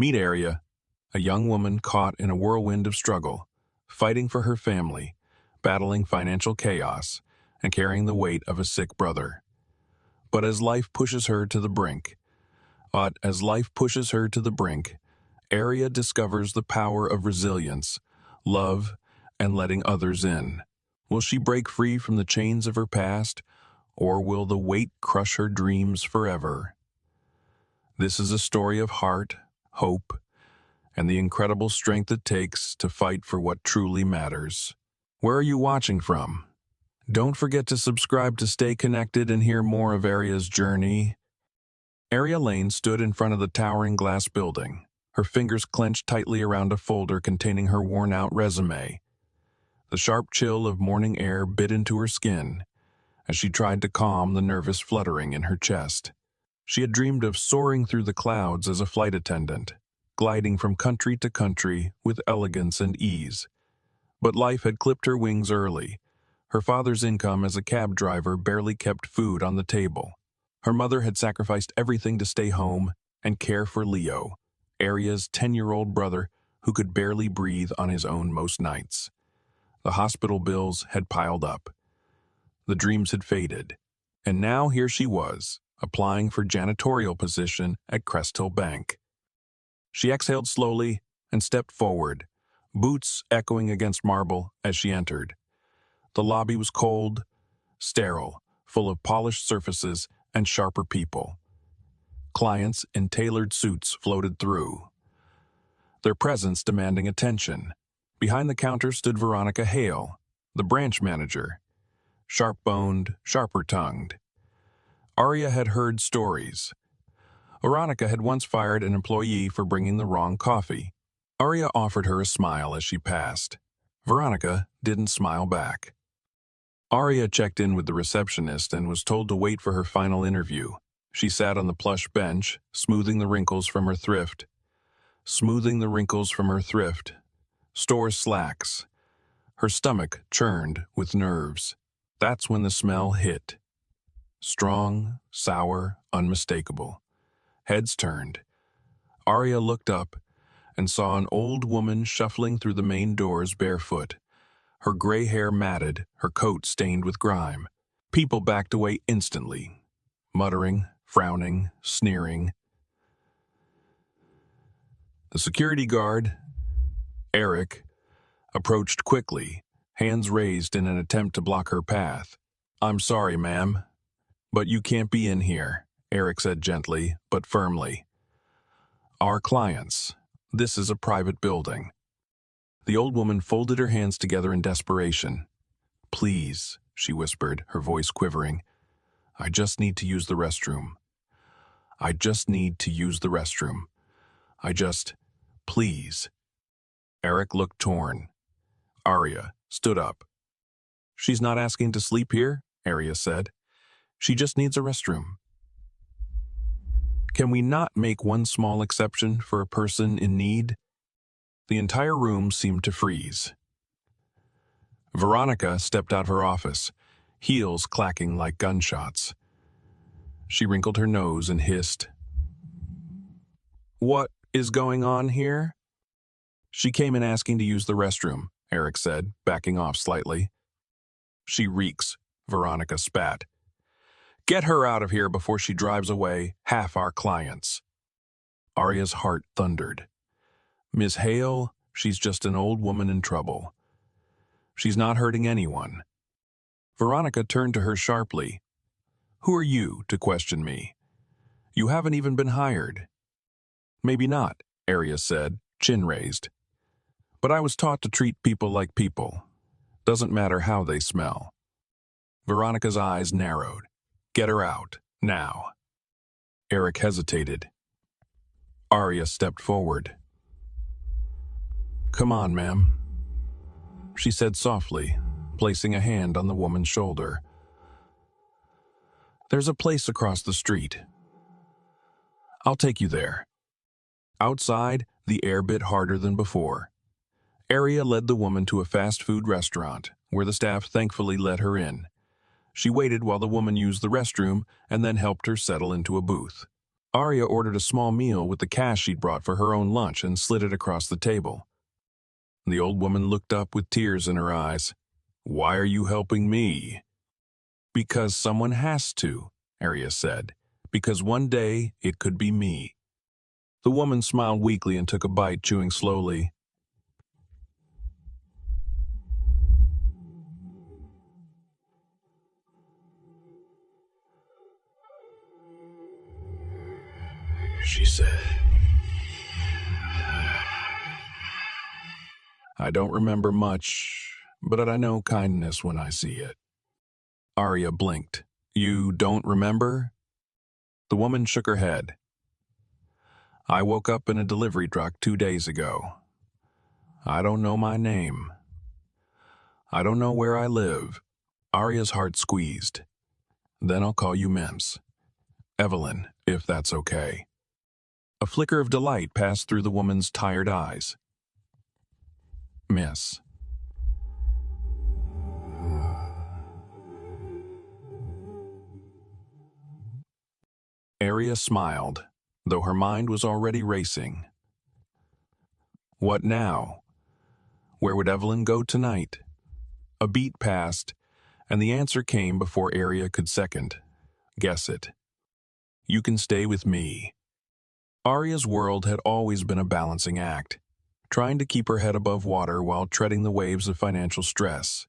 Meet Arya, a young woman caught in a whirlwind of struggle, fighting for her family, battling financial chaos, and carrying the weight of a sick brother. But as life pushes her to the brink, Arya discovers the power of resilience, love, and letting others in. Will she break free from the chains of her past, or will the weight crush her dreams forever? This is a story of heart, hope, and the incredible strength it takes to fight for what truly matters. Where are you watching from? Don't forget to subscribe to stay connected and hear more of Arya's journey. Arya Lane stood in front of the towering glass building, her fingers clenched tightly around a folder containing her worn-out resume. The sharp chill of morning air bit into her skin as she tried to calm the nervous fluttering in her chest. She had dreamed of soaring through the clouds as a flight attendant, gliding from country to country with elegance and ease. But life had clipped her wings early. Her father's income as a cab driver barely kept food on the table. Her mother had sacrificed everything to stay home and care for Leo, Arya's 10-year-old brother who could barely breathe on his own most nights. The hospital bills had piled up. The dreams had faded. And now here she was, applying for janitorial position at Crest Hill Bank. She exhaled slowly and stepped forward, boots echoing against marble as she entered. The lobby was cold, sterile, full of polished surfaces and sharper people. Clients in tailored suits floated through, their presence demanding attention. Behind the counter stood Veronica Hale, the branch manager, sharp-boned, sharper-tongued. Arya had heard stories. Veronica had once fired an employee for bringing the wrong coffee. Arya offered her a smile as she passed. Veronica didn't smile back. Arya checked in with the receptionist and was told to wait for her final interview. She sat on the plush bench, smoothing the wrinkles from her thrift. Store slacks. Her stomach churned with nerves. That's when the smell hit. Strong, sour, unmistakable. Heads turned. Arya looked up and saw an old woman shuffling through the main doors barefoot. Her gray hair matted, her coat stained with grime. People backed away instantly, muttering, frowning, sneering. The security guard, Eric, approached quickly, hands raised in an attempt to block her path. "I'm sorry, ma'am, but you can't be in here," Eric said gently but firmly. "Our clients. This is a private building." The old woman folded her hands together in desperation. "Please," she whispered, her voice quivering. "I just need to use the restroom. Please." Eric looked torn. Arya stood up. "She's not asking to sleep here," Arya said. "She just needs a restroom. Can we not make one small exception for a person in need?" The entire room seemed to freeze. Veronica stepped out of her office, heels clacking like gunshots. She wrinkled her nose and hissed, "What is going on here?" "She came in asking to use the restroom," Eric said, backing off slightly. "She reeks," Veronica spat. "Get her out of here before she drives away half our clients." Arya's heart thundered. "Miss Hale, she's just an old woman in trouble. She's not hurting anyone." Veronica turned to her sharply. "Who are you to question me? You haven't even been hired." "Maybe not," Arya said, chin raised. "But I was taught to treat people like people. Doesn't matter how they smell." Veronica's eyes narrowed. "Get her out, now." Eric hesitated. Arya stepped forward. "Come on, ma'am," she said softly, placing a hand on the woman's shoulder. "There's a place across the street. I'll take you there." Outside, the air bit harder than before. Arya led the woman to a fast food restaurant, where the staff thankfully let her in. She waited while the woman used the restroom and then helped her settle into a booth. Arya ordered a small meal with the cash she'd brought for her own lunch and slid it across the table. The old woman looked up with tears in her eyes. "Why are you helping me?" "Because someone has to," Arya said. "Because one day it could be me." The woman smiled weakly and took a bite, chewing slowly. She said, "I don't remember much, but I know kindness when I see it." Arya blinked. "You don't remember?" The woman shook her head. "I woke up in a delivery truck 2 days ago. I don't know my name. I don't know where I live." Arya's heart squeezed. "Then I'll call you Mims. Evelyn, if that's okay." A flicker of delight passed through the woman's tired eyes. "Miss." Arya smiled, though her mind was already racing. What now? Where would Evelyn go tonight? A beat passed, and the answer came before Arya could second. Guess it. "You can stay with me." Arya's world had always been a balancing act, trying to keep her head above water while treading the waves of financial stress.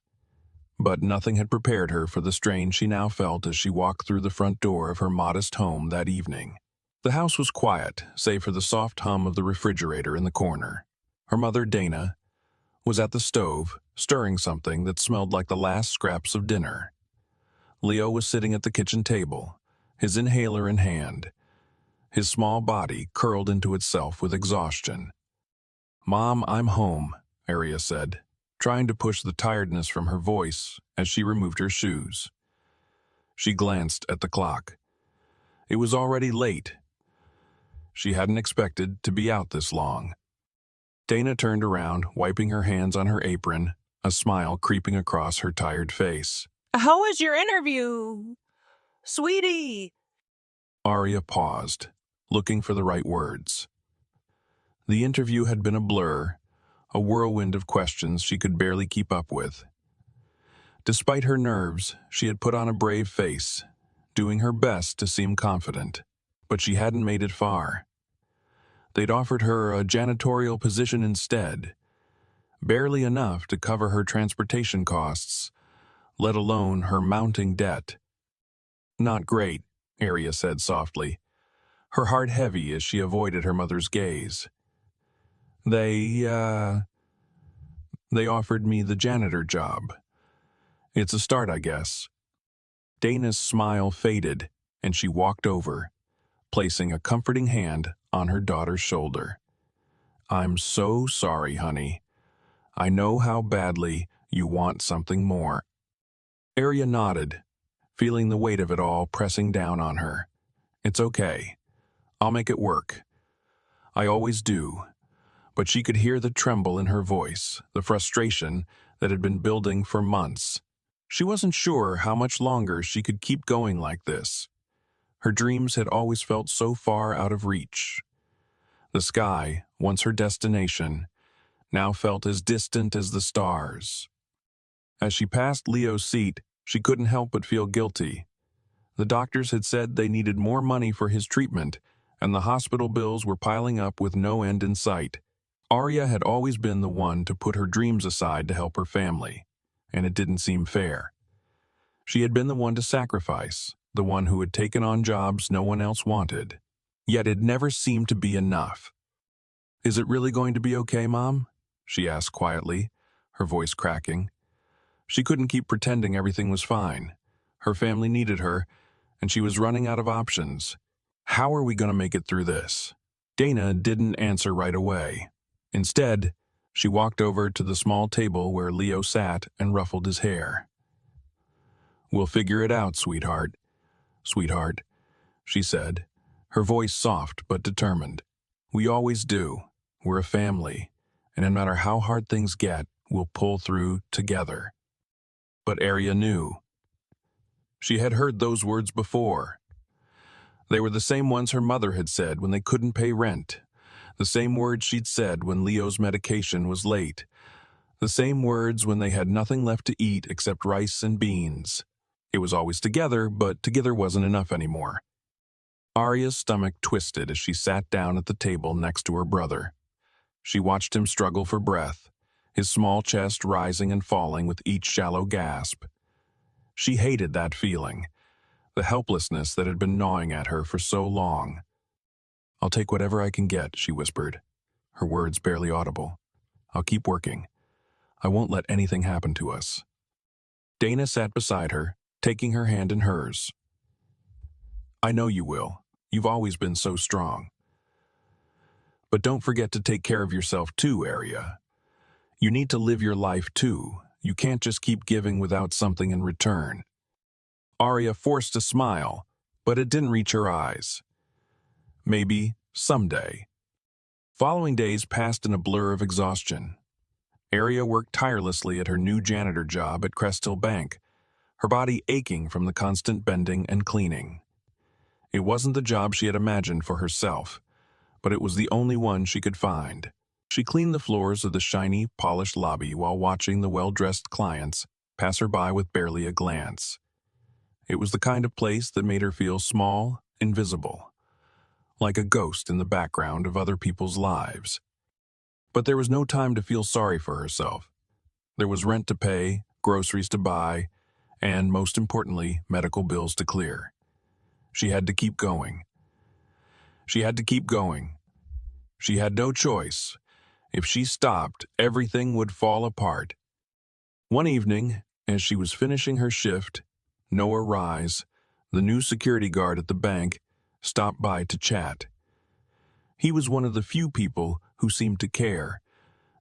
But nothing had prepared her for the strain she now felt as she walked through the front door of her modest home that evening. The house was quiet, save for the soft hum of the refrigerator in the corner. Her mother, Dana, was at the stove, stirring something that smelled like the last scraps of dinner. Leo was sitting at the kitchen table, his inhaler in hand, his small body curled into itself with exhaustion. "Mom, I'm home," Arya said, trying to push the tiredness from her voice as she removed her shoes. She glanced at the clock. It was already late. She hadn't expected to be out this long. Dana turned around, wiping her hands on her apron, a smile creeping across her tired face. "How was your interview, sweetie?" Arya paused, looking for the right words. The interview had been a blur, a whirlwind of questions she could barely keep up with. Despite her nerves, she had put on a brave face, doing her best to seem confident. But she hadn't made it far. They'd offered her a janitorial position instead, barely enough to cover her transportation costs, let alone her mounting debt. "Not great," Arya said softly, her heart heavy as she avoided her mother's gaze. They offered me the janitor job. It's a start, I guess." Dana's smile faded, and she walked over, placing a comforting hand on her daughter's shoulder. "I'm so sorry, honey. I know how badly you want something more." Arya nodded, feeling the weight of it all pressing down on her. "It's okay. I'll make it work. I always do." But she could hear the tremble in her voice, the frustration that had been building for months. She wasn't sure how much longer she could keep going like this. Her dreams had always felt so far out of reach. The sky, once her destination, now felt as distant as the stars. As she passed Leo's seat, she couldn't help but feel guilty. The doctors had said they needed more money for his treatment, and the hospital bills were piling up with no end in sight. Arya had always been the one to put her dreams aside to help her family, and it didn't seem fair. She had been the one to sacrifice, the one who had taken on jobs no one else wanted. Yet it never seemed to be enough. "Is it really going to be okay, Mom?" she asked quietly, her voice cracking. She couldn't keep pretending everything was fine. Her family needed her, and she was running out of options. "How are we going to make it through this?" Dana didn't answer right away. Instead, she walked over to the small table where Leo sat and ruffled his hair. "We'll figure it out, sweetheart. Sweetheart," she said, her voice soft but determined. "We always do. We're a family, and no matter how hard things get, we'll pull through together." But Arya knew. She had heard those words before. They were the same ones her mother had said when they couldn't pay rent, the same words she'd said when Leo's medication was late, the same words when they had nothing left to eat except rice and beans. It was always together, but together wasn't enough anymore. Arya's stomach twisted as she sat down at the table next to her brother. She watched him struggle for breath, his small chest rising and falling with each shallow gasp. She hated that feeling, the helplessness that had been gnawing at her for so long. "I'll take whatever I can get," she whispered, her words barely audible. "I'll keep working. I won't let anything happen to us." Dana sat beside her, taking her hand in hers. "I know you will. You've always been so strong. But don't forget to take care of yourself too, Arya. You need to live your life too. You can't just keep giving without something in return." Arya forced a smile, but it didn't reach her eyes. Maybe someday. Following days passed in a blur of exhaustion. Arya worked tirelessly at her new janitor job at Crest Hill Bank, her body aching from the constant bending and cleaning. It wasn't the job she had imagined for herself, but it was the only one she could find. She cleaned the floors of the shiny, polished lobby while watching the well-dressed clients pass her by with barely a glance. It was the kind of place that made her feel small, invisible, like a ghost in the background of other people's lives. But there was no time to feel sorry for herself. There was rent to pay, groceries to buy, and, most importantly, medical bills to clear. She had to keep going. She had to keep going. She had no choice. If she stopped, everything would fall apart. One evening, as she was finishing her shift, Noah Rise, the new security guard at the bank, stopped by to chat. He was one of the few people who seemed to care,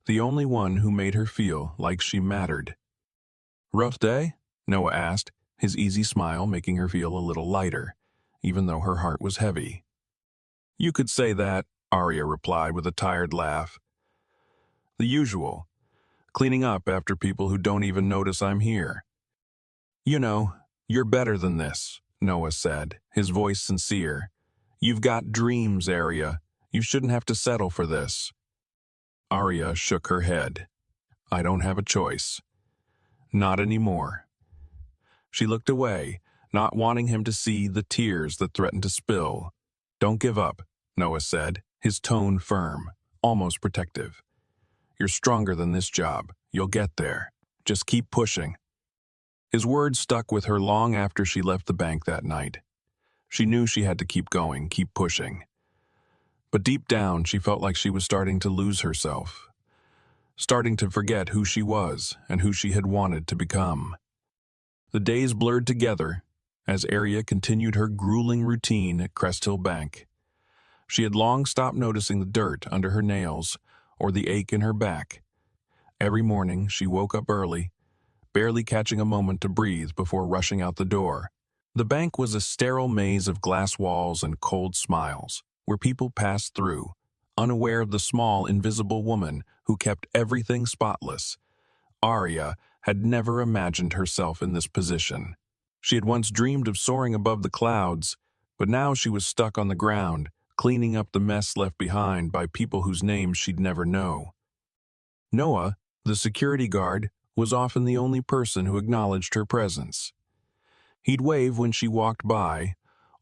the only one who made her feel like she mattered. "Rough day?" Noah asked, his easy smile making her feel a little lighter, even though her heart was heavy. "You could say that," Arya replied with a tired laugh. "The usual. Cleaning up after people who don't even notice I'm here." "You know, you're better than this," Noah said, his voice sincere. "You've got dreams, Arya. You shouldn't have to settle for this." Arya shook her head. "I don't have a choice. Not anymore." She looked away, not wanting him to see the tears that threatened to spill. "Don't give up," Noah said, his tone firm, almost protective. "You're stronger than this job. You'll get there. Just keep pushing." His words stuck with her long after she left the bank that night. She knew she had to keep going, keep pushing. But deep down, she felt like she was starting to lose herself, starting to forget who she was and who she had wanted to become. The days blurred together as Arya continued her grueling routine at Crest Hill Bank. She had long stopped noticing the dirt under her nails or the ache in her back. Every morning, she woke up early, barely catching a moment to breathe before rushing out the door. The bank was a sterile maze of glass walls and cold smiles, where people passed through, unaware of the small, invisible woman who kept everything spotless. Arya had never imagined herself in this position. She had once dreamed of soaring above the clouds, but now she was stuck on the ground, cleaning up the mess left behind by people whose names she'd never know. Noah, the security guard, was often the only person who acknowledged her presence. He'd wave when she walked by,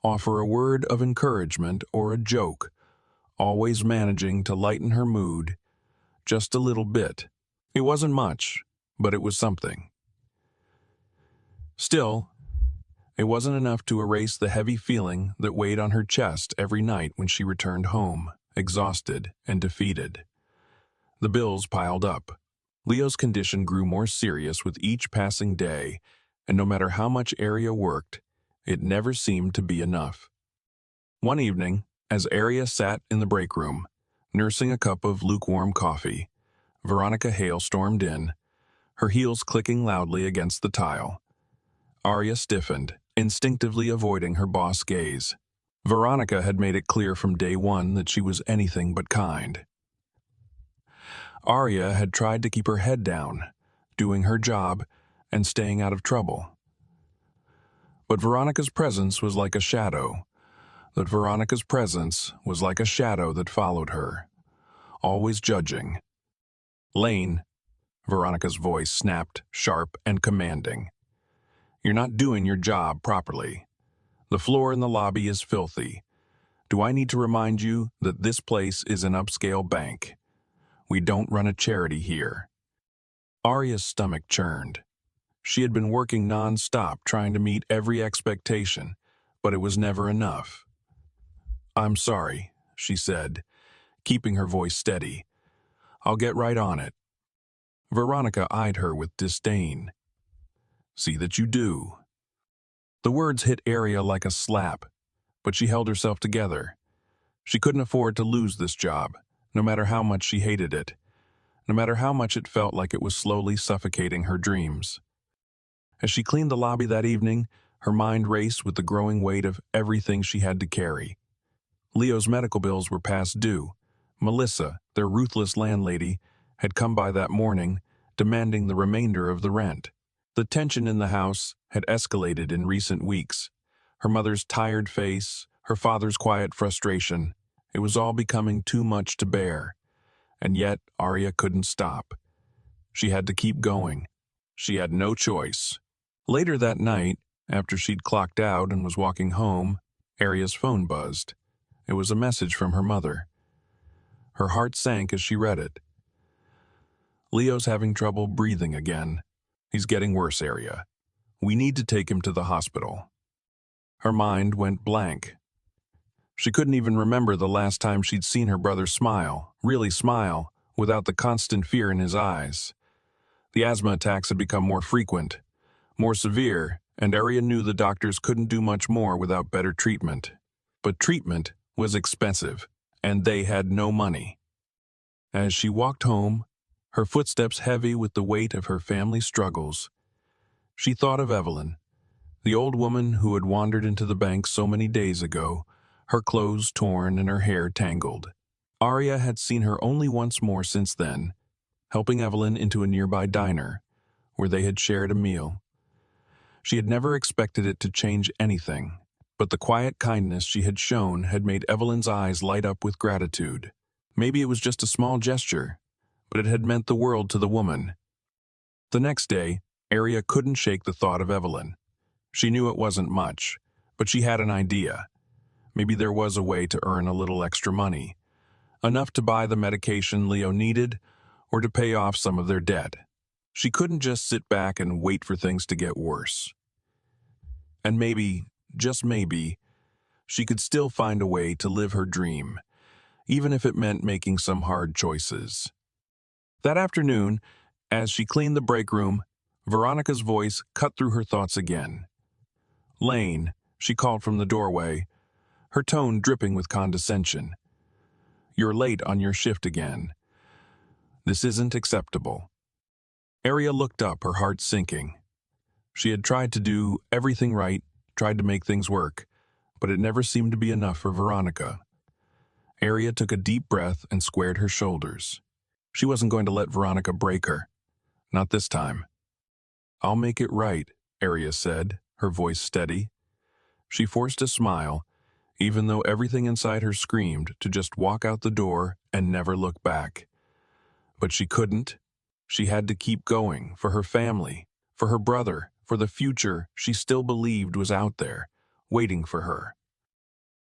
offer a word of encouragement or a joke, always managing to lighten her mood just a little bit. It wasn't much, but it was something. Still, it wasn't enough to erase the heavy feeling that weighed on her chest every night when she returned home, exhausted and defeated. The bills piled up. Leo's condition grew more serious with each passing day, and no matter how much Arya worked, it never seemed to be enough. One evening, as Arya sat in the break room, nursing a cup of lukewarm coffee, Veronica Hale stormed in, her heels clicking loudly against the tile. Arya stiffened, instinctively avoiding her boss' gaze. Veronica had made it clear from day one that she was anything but kind. Arya had tried to keep her head down, doing her job and staying out of trouble. But Veronica's presence was like a shadow, that Veronica's presence was like a shadow that followed her, always judging. "Lane," Veronica's voice snapped, sharp and commanding. "You're not doing your job properly. The floor in the lobby is filthy. Do I need to remind you that this place is an upscale bank? We don't run a charity here." Arya's stomach churned. She had been working non-stop trying to meet every expectation, but it was never enough. "I'm sorry," she said, keeping her voice steady. "I'll get right on it." Veronica eyed her with disdain. "See that you do." The words hit Arya like a slap, but she held herself together. She couldn't afford to lose this job, no matter how much she hated it, no matter how much it felt like it was slowly suffocating her dreams. As she cleaned the lobby that evening, her mind raced with the growing weight of everything she had to carry. Leo's medical bills were past due. Melissa, their ruthless landlady, had come by that morning, demanding the remainder of the rent. The tension in the house had escalated in recent weeks. Her mother's tired face, her father's quiet frustration. It was all becoming too much to bear. And yet, Arya couldn't stop. She had to keep going. She had no choice. Later that night, after she'd clocked out and was walking home, Arya's phone buzzed. It was a message from her mother. Her heart sank as she read it. "Leo's having trouble breathing again. He's getting worse, Arya. We need to take him to the hospital." Her mind went blank. She couldn't even remember the last time she'd seen her brother smile, really smile, without the constant fear in his eyes. The asthma attacks had become more frequent, more severe, and Arya knew the doctors couldn't do much more without better treatment. But treatment was expensive, and they had no money. As she walked home, her footsteps heavy with the weight of her family struggles, she thought of Evelyn, the old woman who had wandered into the bank so many days ago, her clothes torn and her hair tangled. Arya had seen her only once more since then, helping Evelyn into a nearby diner, where they had shared a meal. She had never expected it to change anything, but the quiet kindness she had shown had made Evelyn's eyes light up with gratitude. Maybe it was just a small gesture, but it had meant the world to the woman. The next day, Arya couldn't shake the thought of Evelyn. She knew it wasn't much, but she had an idea. Maybe there was a way to earn a little extra money, enough to buy the medication Leo needed or to pay off some of their debt. She couldn't just sit back and wait for things to get worse. And maybe, just maybe, she could still find a way to live her dream, even if it meant making some hard choices. That afternoon, as she cleaned the break room, Veronica's voice cut through her thoughts again. "Lane," she called from the doorway, her tone dripping with condescension. "You're late on your shift again. This isn't acceptable." Arya looked up, her heart sinking. She had tried to do everything right, tried to make things work, but it never seemed to be enough for Veronica. Arya took a deep breath and squared her shoulders. She wasn't going to let Veronica break her. Not this time. "I'll make it right," Arya said, her voice steady. She forced a smile, even though everything inside her screamed to just walk out the door and never look back. But she couldn't. She had to keep going, for her family, for her brother, for the future she still believed was out there, waiting for her.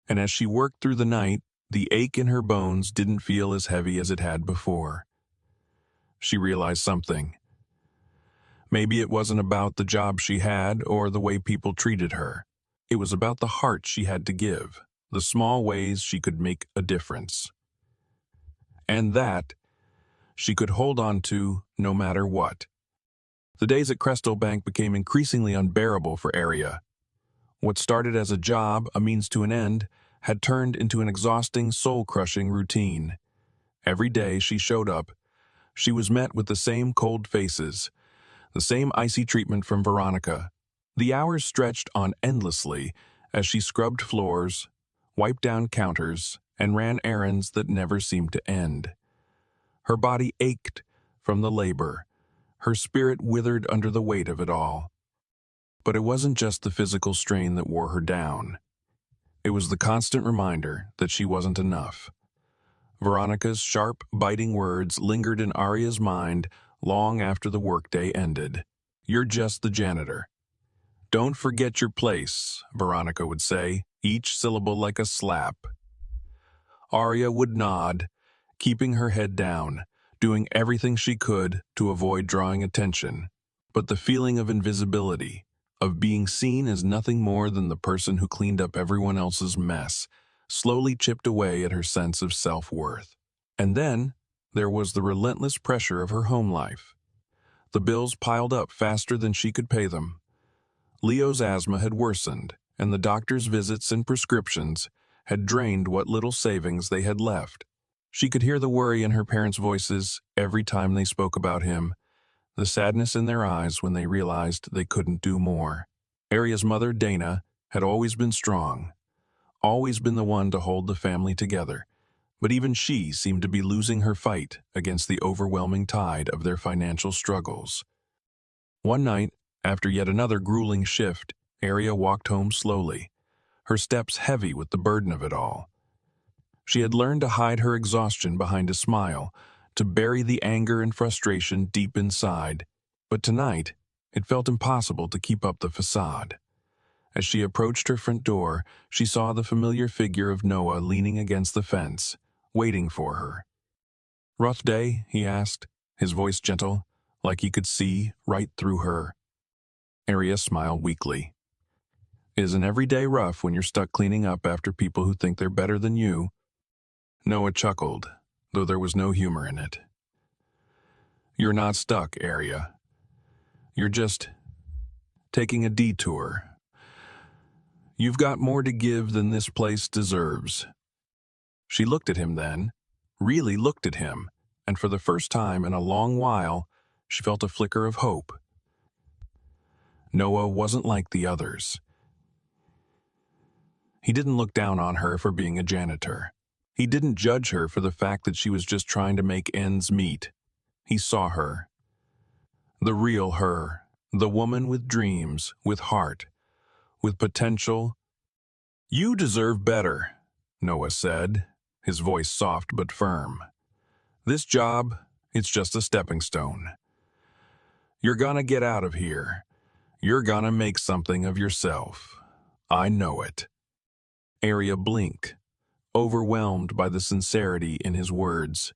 And as she worked through the night, the ache in her bones didn't feel as heavy as it had before. She realized something. Maybe it wasn't about the job she had or the way people treated her. It was about the heart she had to give, the small ways she could make a difference. And that she could hold on to no matter what. The days at Crystal Bank became increasingly unbearable for Arya. What started as a job, a means to an end, had turned into an exhausting, soul-crushing routine. Every day she showed up, she was met with the same cold faces, the same icy treatment from Veronica. The hours stretched on endlessly as she scrubbed floors, wiped down counters, and ran errands that never seemed to end. Her body ached from the labor, her spirit withered under the weight of it all. But it wasn't just the physical strain that wore her down. It was the constant reminder that she wasn't enough. Veronica's sharp, biting words lingered in Arya's mind long after the workday ended. "You're just the janitor." "Don't forget your place," Veronica would say, each syllable like a slap. Arya would nod, keeping her head down, doing everything she could to avoid drawing attention. But the feeling of invisibility, of being seen as nothing more than the person who cleaned up everyone else's mess, slowly chipped away at her sense of self-worth. And then, there was the relentless pressure of her home life. The bills piled up faster than she could pay them. Leo's asthma had worsened, and the doctor's visits and prescriptions had drained what little savings they had left. She could hear the worry in her parents' voices every time they spoke about him, the sadness in their eyes when they realized they couldn't do more. Arya's mother, Dana, had always been strong, always been the one to hold the family together, but even she seemed to be losing her fight against the overwhelming tide of their financial struggles. One night, after yet another grueling shift, Arya walked home slowly, her steps heavy with the burden of it all. She had learned to hide her exhaustion behind a smile, to bury the anger and frustration deep inside, but tonight it felt impossible to keep up the facade. As she approached her front door, she saw the familiar figure of Noah leaning against the fence, waiting for her. "Rough day?" he asked, his voice gentle, like he could see right through her. Arya smiled weakly. "Isn't every day rough when you're stuck cleaning up after people who think they're better than you?" Noah chuckled, though there was no humor in it. "You're not stuck, Arya. You're just taking a detour. You've got more to give than this place deserves." She looked at him then, really looked at him, and for the first time in a long while, she felt a flicker of hope. Noah wasn't like the others. He didn't look down on her for being a janitor. He didn't judge her for the fact that she was just trying to make ends meet. He saw her. The real her. The woman with dreams, with heart, with potential. "You deserve better," Noah said, his voice soft but firm. "This job, it's just a stepping stone. You're gonna get out of here. You're gonna make something of yourself. I know it." Arya blinked, overwhelmed by the sincerity in his words.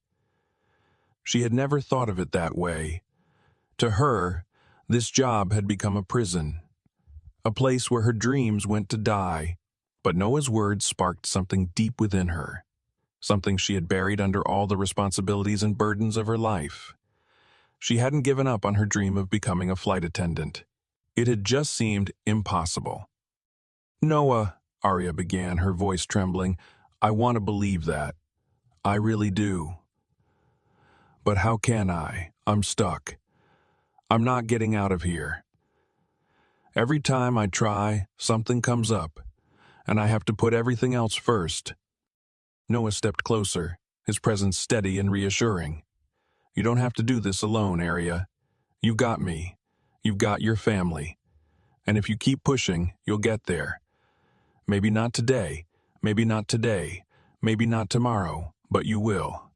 She had never thought of it that way. To her, this job had become a prison, a place where her dreams went to die. But Noah's words sparked something deep within her, something she had buried under all the responsibilities and burdens of her life. She hadn't given up on her dream of becoming a flight attendant. It had just seemed impossible. "Noah," Arya began, her voice trembling, "I want to believe that. I really do. But how can I? I'm stuck. I'm not getting out of here. Every time I try, something comes up, and I have to put everything else first." Noah stepped closer, his presence steady and reassuring. "You don't have to do this alone, Arya. You've got me. You've got your family. And if you keep pushing, you'll get there. Maybe not today, maybe not today, maybe not tomorrow, but you will.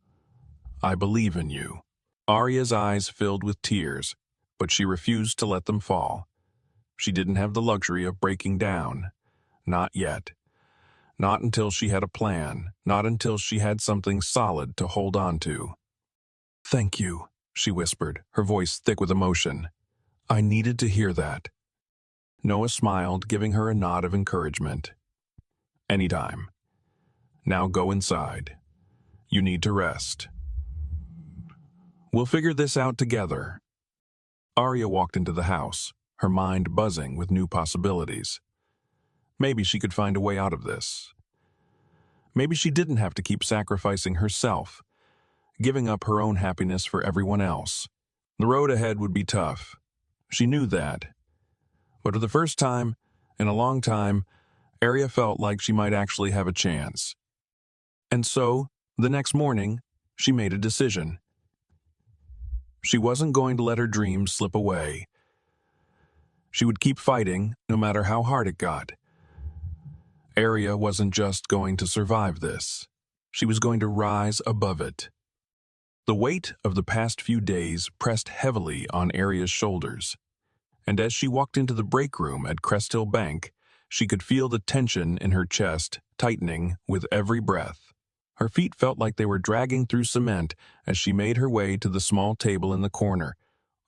I believe in you." Arya's eyes filled with tears, but she refused to let them fall. She didn't have the luxury of breaking down. Not yet. Not until she had a plan, not until she had something solid to hold on to. "Thank you," she whispered, her voice thick with emotion. "I needed to hear that." Noah smiled, giving her a nod of encouragement. "Anytime. Now go inside. You need to rest. We'll figure this out together." Arya walked into the house, her mind buzzing with new possibilities. Maybe she could find a way out of this. Maybe she didn't have to keep sacrificing herself, giving up her own happiness for everyone else. The road ahead would be tough. She knew that. But for the first time, in a long time, Arya felt like she might actually have a chance. And so, the next morning, she made a decision. She wasn't going to let her dreams slip away. She would keep fighting, no matter how hard it got. Arya wasn't just going to survive this. She was going to rise above it. The weight of the past few days pressed heavily on Arya's shoulders, and as she walked into the break room at Cresthill Bank, she could feel the tension in her chest tightening with every breath. Her feet felt like they were dragging through cement as she made her way to the small table in the corner,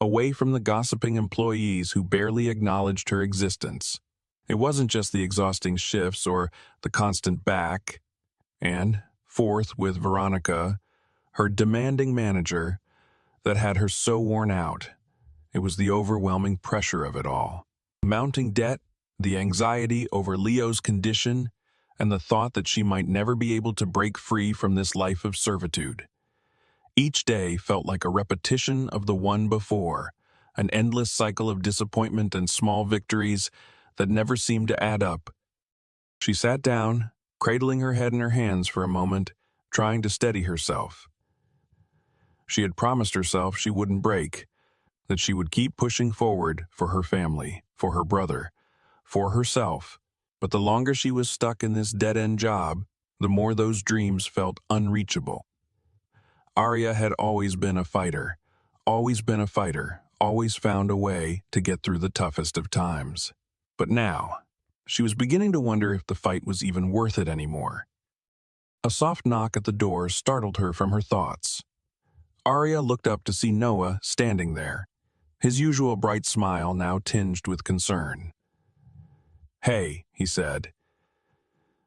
away from the gossiping employees who barely acknowledged her existence. It wasn't just the exhausting shifts or the constant back and forth with Veronica, her demanding manager, that had her so worn out. It was the overwhelming pressure of it all. Mounting debt, the anxiety over Leo's condition, and the thought that she might never be able to break free from this life of servitude. Each day felt like a repetition of the one before, an endless cycle of disappointment and small victories that never seemed to add up. She sat down, cradling her head in her hands for a moment, trying to steady herself. She had promised herself she wouldn't break, that she would keep pushing forward for her family, for her brother, for herself. But the longer she was stuck in this dead-end job, the more those dreams felt unreachable. Arya had always been a fighter, always found a way to get through the toughest of times. But now, she was beginning to wonder if the fight was even worth it anymore. A soft knock at the door startled her from her thoughts. Arya looked up to see Noah standing there, his usual bright smile now tinged with concern. "Hey," he said,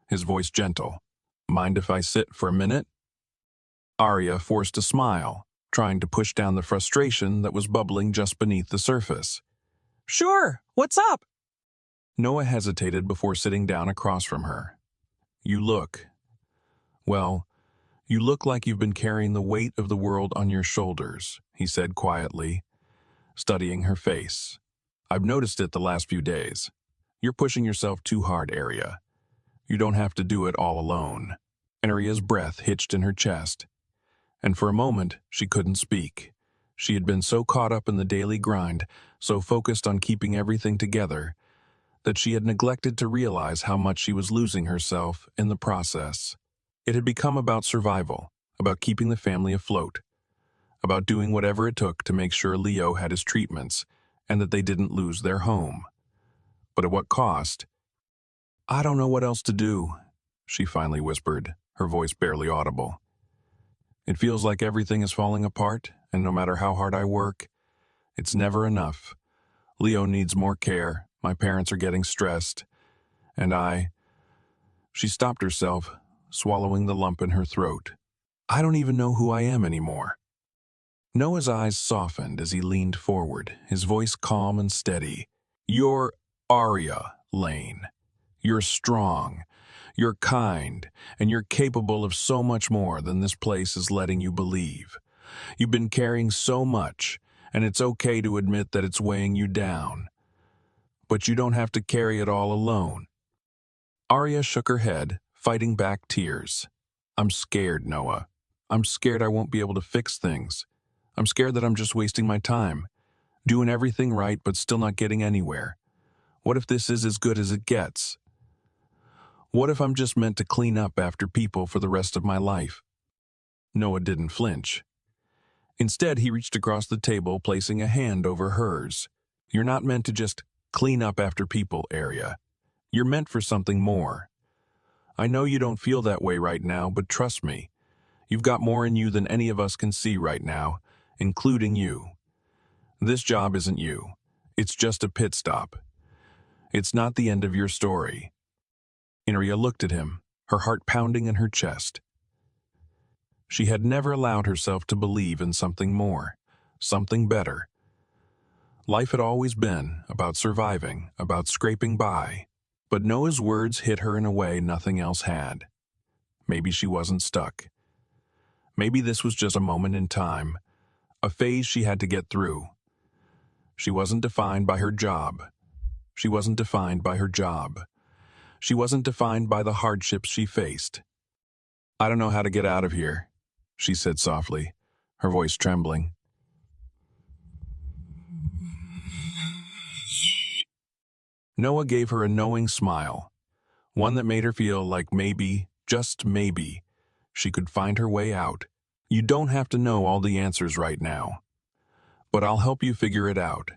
his voice gentle. "Mind if I sit for a minute?" Arya forced a smile, trying to push down the frustration that was bubbling just beneath the surface. Sure, what's up? Noah hesitated before sitting down across from her. You look like you've been carrying the weight of the world on your shoulders," he said quietly, studying her face. "I've noticed it the last few days. You're pushing yourself too hard, Arya. You don't have to do it all alone." Arya's breath hitched in her chest, and for a moment she couldn't speak. She had been so caught up in the daily grind, so focused on keeping everything together, that she had neglected to realize how much she was losing herself in the process. It had become about survival, about keeping the family afloat, about doing whatever it took to make sure Leo had his treatments and that they didn't lose their home. But at what cost? "I don't know what else to do," she finally whispered, her voice barely audible. "It feels like everything is falling apart, and no matter how hard I work, it's never enough. Leo needs more care, my parents are getting stressed, and She stopped herself, swallowing the lump in her throat. "I don't even know who I am anymore." Noah's eyes softened as he leaned forward, his voice calm and steady. "You're Arya Lane. You're strong, you're kind, and you're capable of so much more than this place is letting you believe. You've been carrying so much, and it's okay to admit that it's weighing you down. But you don't have to carry it all alone." Arya shook her head, fighting back tears. "I'm scared, Noah. I'm scared I won't be able to fix things. I'm scared that I'm just wasting my time, doing everything right but still not getting anywhere. What if this is as good as it gets? What if I'm just meant to clean up after people for the rest of my life?" Noah didn't flinch. Instead, he reached across the table, placing a hand over hers. "You're not meant to just clean up after people, Arya. You're meant for something more. I know you don't feel that way right now, but trust me, you've got more in you than any of us can see right now, including you. This job isn't you. It's just a pit stop. It's not the end of your story." Arya looked at him, her heart pounding in her chest. She had never allowed herself to believe in something more, something better. Life had always been about surviving, about scraping by. But Noah's words hit her in a way nothing else had. Maybe she wasn't stuck. Maybe this was just a moment in time, a phase she had to get through. She wasn't defined by her job. She wasn't defined by her job. She wasn't defined by the hardships she faced. "I don't know how to get out of here," she said softly, her voice trembling. Noah gave her a knowing smile. One that made her feel like maybe, just maybe, she could find her way out. You don't have to know all the answers right now, but I'll help you figure it out.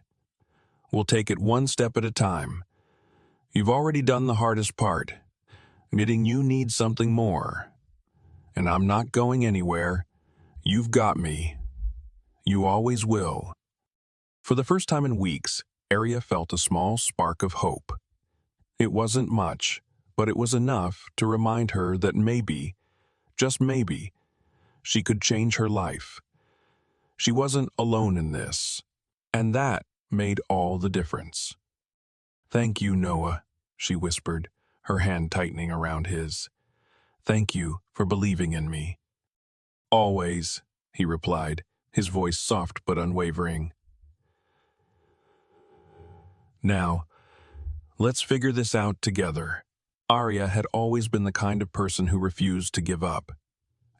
We'll take it one step at a time. You've already done the hardest part, admitting you need something more. And I'm not going anywhere. You've got me. You always will. For the first time in weeks, Arya felt a small spark of hope. It wasn't much, but it was enough to remind her that maybe, just maybe, she could change her life. She wasn't alone in this, and that made all the difference. "Thank you, Noah," she whispered, her hand tightening around his. "Thank you for believing in me." "Always," he replied, his voice soft but unwavering. "Now, let's figure this out together." Arya had always been the kind of person who refused to give up.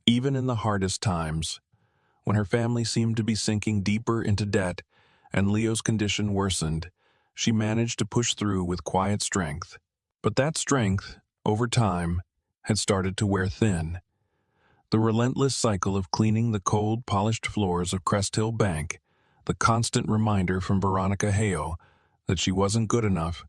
Even in the hardest times, when her family seemed to be sinking deeper into debt and Leo's condition worsened, she managed to push through with quiet strength. But that strength, over time, had started to wear thin. The relentless cycle of cleaning the cold, polished floors of Crest Hill Bank, the constant reminder from Veronica Hale that she wasn't good enough,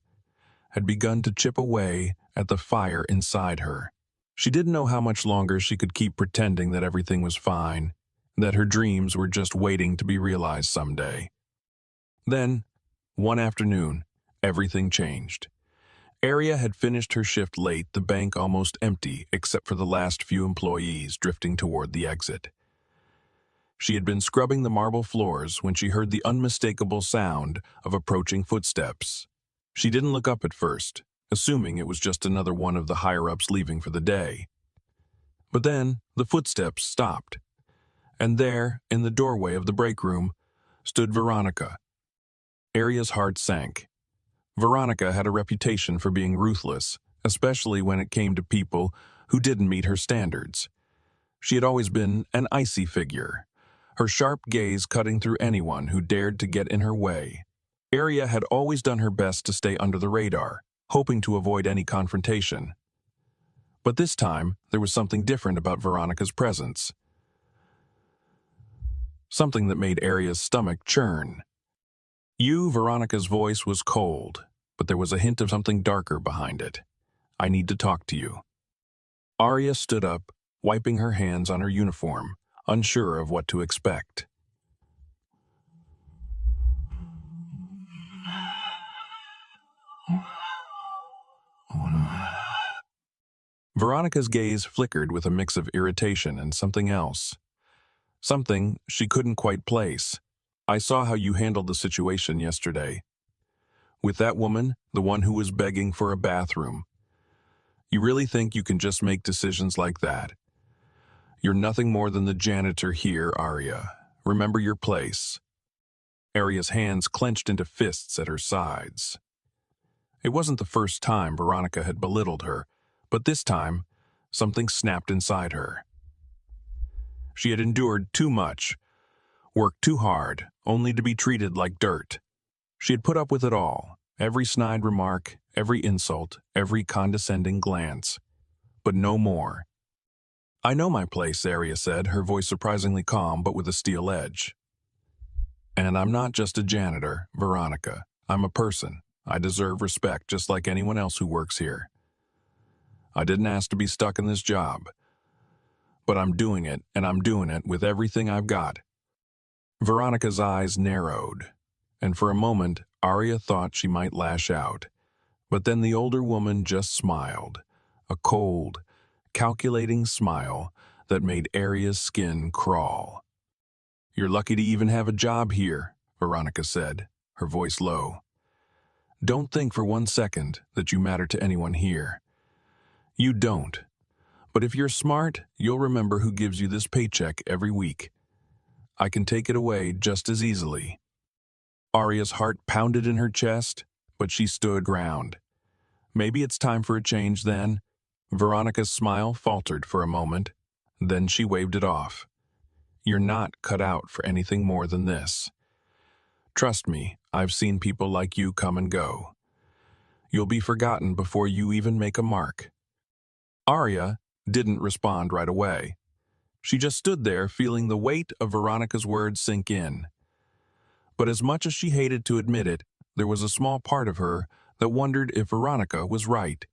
had begun to chip away at the fire inside her. She didn't know how much longer she could keep pretending that everything was fine, that her dreams were just waiting to be realized someday. Then, one afternoon, everything changed. Arya had finished her shift late, the bank almost empty except for the last few employees drifting toward the exit. She had been scrubbing the marble floors when she heard the unmistakable sound of approaching footsteps. She didn't look up at first, assuming it was just another one of the higher-ups leaving for the day. But then the footsteps stopped, and there, in the doorway of the break room, stood Veronica. Arya's heart sank. Veronica had a reputation for being ruthless, especially when it came to people who didn't meet her standards. She had always been an icy figure, her sharp gaze cutting through anyone who dared to get in her way. Arya had always done her best to stay under the radar, hoping to avoid any confrontation. But this time, there was something different about Veronica's presence. Something that made Arya's stomach churn. Veronica's voice was cold, but there was a hint of something darker behind it. "I need to talk to you." Arya stood up, wiping her hands on her uniform, unsure of what to expect. Veronica's gaze flickered with a mix of irritation and something else. Something she couldn't quite place. "I saw how you handled the situation yesterday. With that woman, the one who was begging for a bathroom. You really think you can just make decisions like that? You're nothing more than the janitor here, Arya. Remember your place." Arya's hands clenched into fists at her sides. It wasn't the first time Veronica had belittled her, but this time, something snapped inside her. She had endured too much, worked too hard, only to be treated like dirt. She had put up with it all, every snide remark, every insult, every condescending glance. But no more. "I know my place," Arya said, her voice surprisingly calm but with a steel edge. "And I'm not just a janitor, Veronica. I'm a person. I deserve respect just like anyone else who works here. I didn't ask to be stuck in this job. But I'm doing it, and I'm doing it with everything I've got." Veronica's eyes narrowed, and for a moment Arya thought she might lash out. But then the older woman just smiled, a cold, calculating smile that made Arya's skin crawl. "You're lucky to even have a job here," Veronica said, her voice low. "Don't think for one second that you matter to anyone here. You don't. But if you're smart, you'll remember who gives you this paycheck every week. I can take it away just as easily." Arya's heart pounded in her chest, but she stood ground. Maybe it's time for a change then? Veronica's smile faltered for a moment, then she waved it off. "You're not cut out for anything more than this. Trust me, I've seen people like you come and go. You'll be forgotten before you even make a mark." Arya didn't respond right away. She just stood there feeling the weight of Veronica's words sink in. But as much as she hated to admit it, there was a small part of her that wondered if Veronica was right.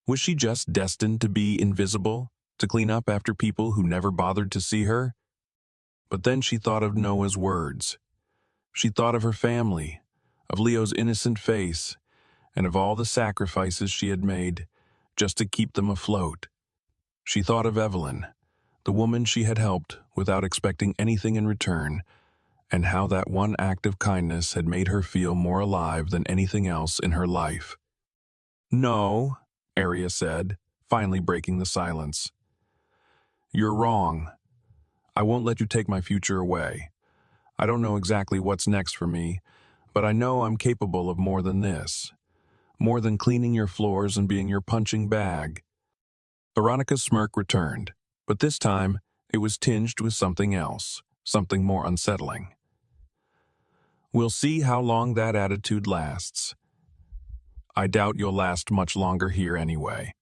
Was she just destined to be invisible, to clean up after people who never bothered to see her? But then she thought of Noah's words. She thought of her family, of Leo's innocent face, and of all the sacrifices she had made just to keep them afloat. She thought of Evelyn, the woman she had helped without expecting anything in return, and how that one act of kindness had made her feel more alive than anything else in her life. "No," Arya said, finally breaking the silence. "You're wrong. I won't let you take my future away. I don't know exactly what's next for me, but I know I'm capable of more than this. More than cleaning your floors and being your punching bag." Veronica's smirk returned, but this time it was tinged with something else, something more unsettling. "We'll see how long that attitude lasts. I doubt you'll last much longer here anyway."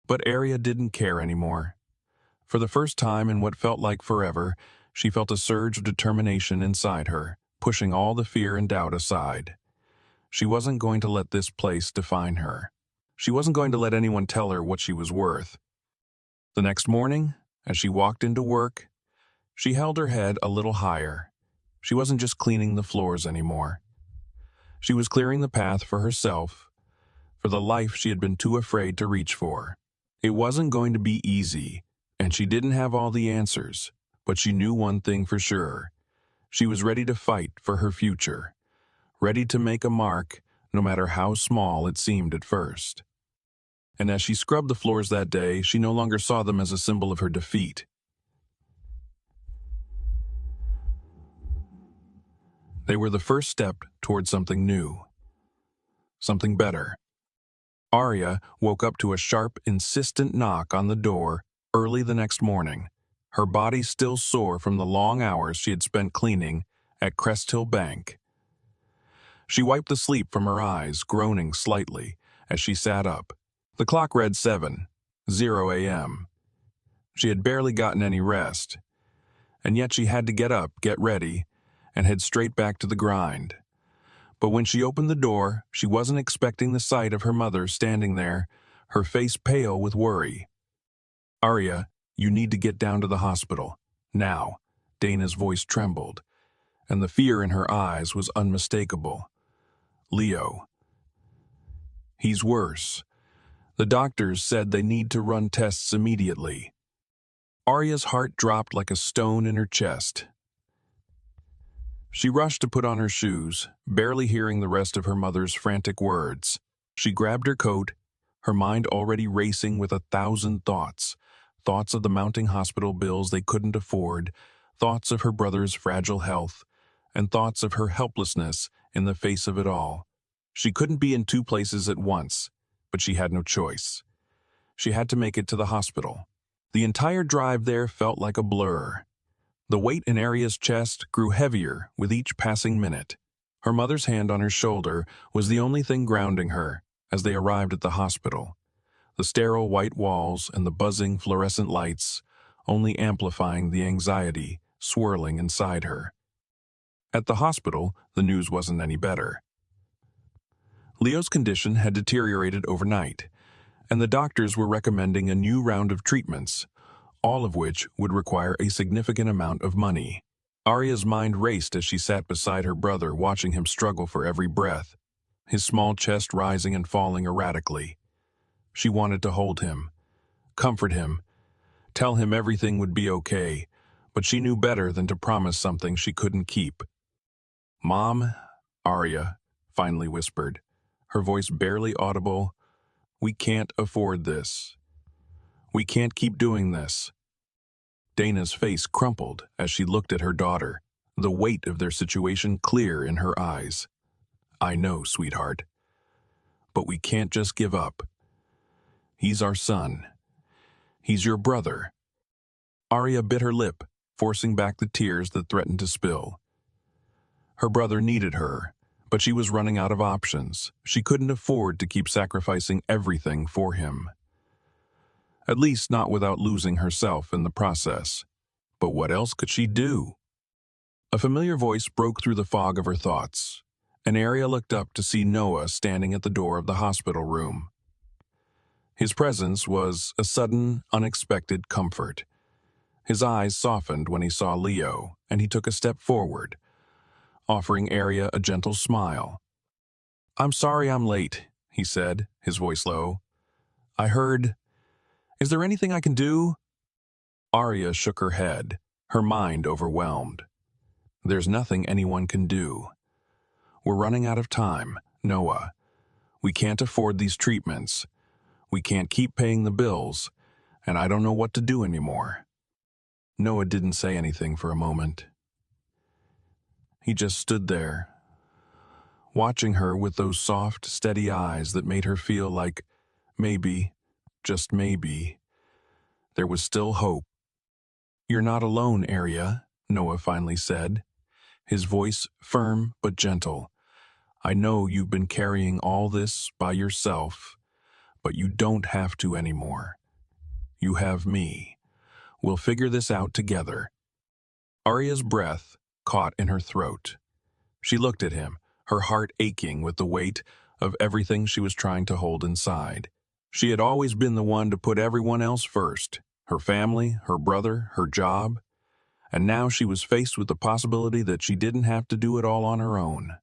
But Arya didn't care anymore. For the first time in what felt like forever, she felt a surge of determination inside her, pushing all the fear and doubt aside. She wasn't going to let this place define her. She wasn't going to let anyone tell her what she was worth. The next morning, as she walked into work, she held her head a little higher. She wasn't just cleaning the floors anymore. She was clearing the path for herself, for the life she had been too afraid to reach for. It wasn't going to be easy, and she didn't have all the answers, but she knew one thing for sure. She was ready to fight for her future, ready to make a mark, no matter how small it seemed at first. And as she scrubbed the floors that day, she no longer saw them as a symbol of her defeat. They were the first step toward something new, something better. Arya woke up to a sharp, insistent knock on the door early the next morning, her body still sore from the long hours she had spent cleaning at Crest Hill Bank. She wiped the sleep from her eyes, groaning slightly as she sat up. The clock read 7:00 a.m. She had barely gotten any rest, and yet she had to get up, get ready, and head straight back to the grind. But when she opened the door, she wasn't expecting the sight of her mother standing there, her face pale with worry. "Arya, you need to get down to the hospital. Now." Dana's voice trembled, and the fear in her eyes was unmistakable. "Leo. He's worse. The doctors said they need to run tests immediately." Arya's heart dropped like a stone in her chest. She rushed to put on her shoes, barely hearing the rest of her mother's frantic words. She grabbed her coat, her mind already racing with 1,000 thoughts. Thoughts of the mounting hospital bills they couldn't afford, thoughts of her brother's fragile health, and thoughts of her helplessness in the face of it all. She couldn't be in two places at once, but she had no choice. She had to make it to the hospital. The entire drive there felt like a blur. The weight in Arya's chest grew heavier with each passing minute. Her mother's hand on her shoulder was the only thing grounding her as they arrived at the hospital. The sterile white walls and the buzzing fluorescent lights only amplifying the anxiety swirling inside her. At the hospital, the news wasn't any better. Leo's condition had deteriorated overnight, and the doctors were recommending a new round of treatments, all of which would require a significant amount of money. Arya's mind raced as she sat beside her brother, watching him struggle for every breath, his small chest rising and falling erratically. She wanted to hold him, comfort him, tell him everything would be okay, but she knew better than to promise something she couldn't keep. "Mom," Arya finally whispered, her voice barely audible, "we can't afford this. We can't keep doing this." Dana's face crumpled as she looked at her daughter, the weight of their situation clear in her eyes. "I know, sweetheart. But we can't just give up. He's our son. He's your brother." Arya bit her lip, forcing back the tears that threatened to spill. Her brother needed her, But she was running out of options. She couldn't afford to keep sacrificing everything for him. At least not without losing herself in the process. But what else could she do? A familiar voice broke through the fog of her thoughts, and Arya looked up to see Noah standing at the door of the hospital room. His presence was a sudden, unexpected comfort. His eyes softened when he saw Leo, and he took a step forward, offering Arya a gentle smile. "I'm sorry I'm late," he said, his voice low. "I heard... Is there anything I can do?" Arya shook her head, her mind overwhelmed. "There's nothing anyone can do. We're running out of time, Noah. We can't afford these treatments. We can't keep paying the bills, and I don't know what to do anymore." Noah didn't say anything for a moment. He just stood there, watching her with those soft, steady eyes that made her feel like maybe, just maybe, there was still hope. "You're not alone, Arya," Noah finally said, his voice firm but gentle. "I know you've been carrying all this by yourself, but you don't have to anymore. You have me. We'll figure this out together." Arya's breath caught in her throat. She looked at him, her heart aching with the weight of everything she was trying to hold inside. She had always been the one to put everyone else first, her family, her brother, her job, and now she was faced with the possibility that she didn't have to do it all on her own.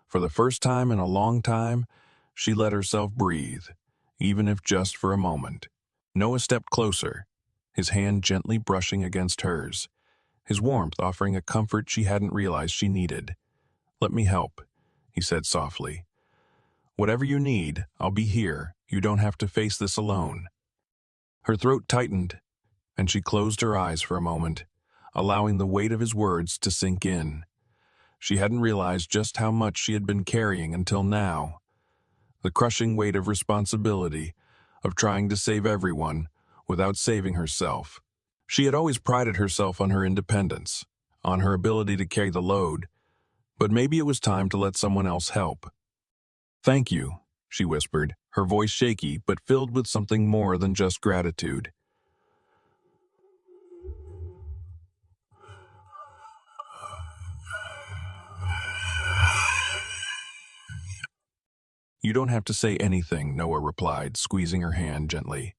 For the first time in a long time, she let herself breathe, even if just for a moment. Noah stepped closer, his hand gently brushing against hers, his warmth offering a comfort she hadn't realized she needed. "Let me help," he said softly. "Whatever you need, I'll be here. You don't have to face this alone." Her throat tightened, and she closed her eyes for a moment, allowing the weight of his words to sink in. She hadn't realized just how much she had been carrying until now. The crushing weight of responsibility, of trying to save everyone without saving herself. She had always prided herself on her independence, on her ability to carry the load, but maybe it was time to let someone else help. "Thank you," she whispered, her voice shaky but filled with something more than just gratitude. "You don't have to say anything," Noah replied, squeezing her hand gently.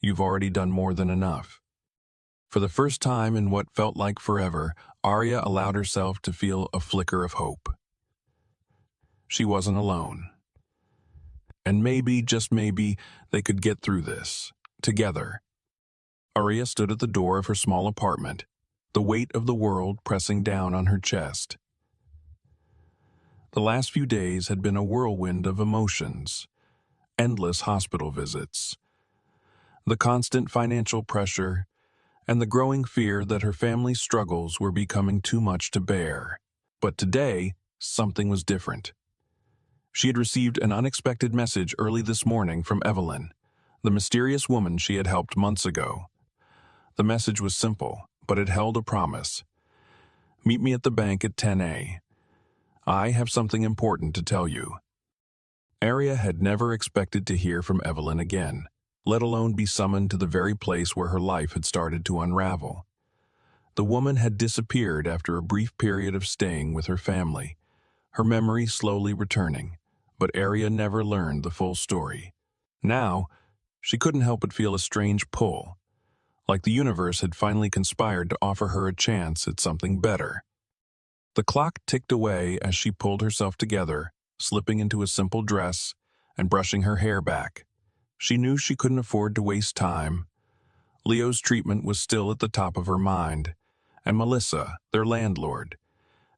"You've already done more than enough." For the first time in what felt like forever, Arya allowed herself to feel a flicker of hope. She wasn't alone. And maybe, just maybe, they could get through this, together. Arya stood at the door of her small apartment, the weight of the world pressing down on her chest. The last few days had been a whirlwind of emotions, endless hospital visits, the constant financial pressure, and the growing fear that her family's struggles were becoming too much to bear. But today, something was different. She had received an unexpected message early this morning from Evelyn, the mysterious woman she had helped months ago. The message was simple, but it held a promise. "Meet me at the bank at 10 a. I have something important to tell you." Arya had never expected to hear from Evelyn again, let alone be summoned to the very place where her life had started to unravel. The woman had disappeared after a brief period of staying with her family, her memory slowly returning, but Arya never learned the full story. Now, she couldn't help but feel a strange pull, like the universe had finally conspired to offer her a chance at something better. The clock ticked away as she pulled herself together, slipping into a simple dress and brushing her hair back. She knew she couldn't afford to waste time. Leo's treatment was still at the top of her mind, and Melissa, their landlord,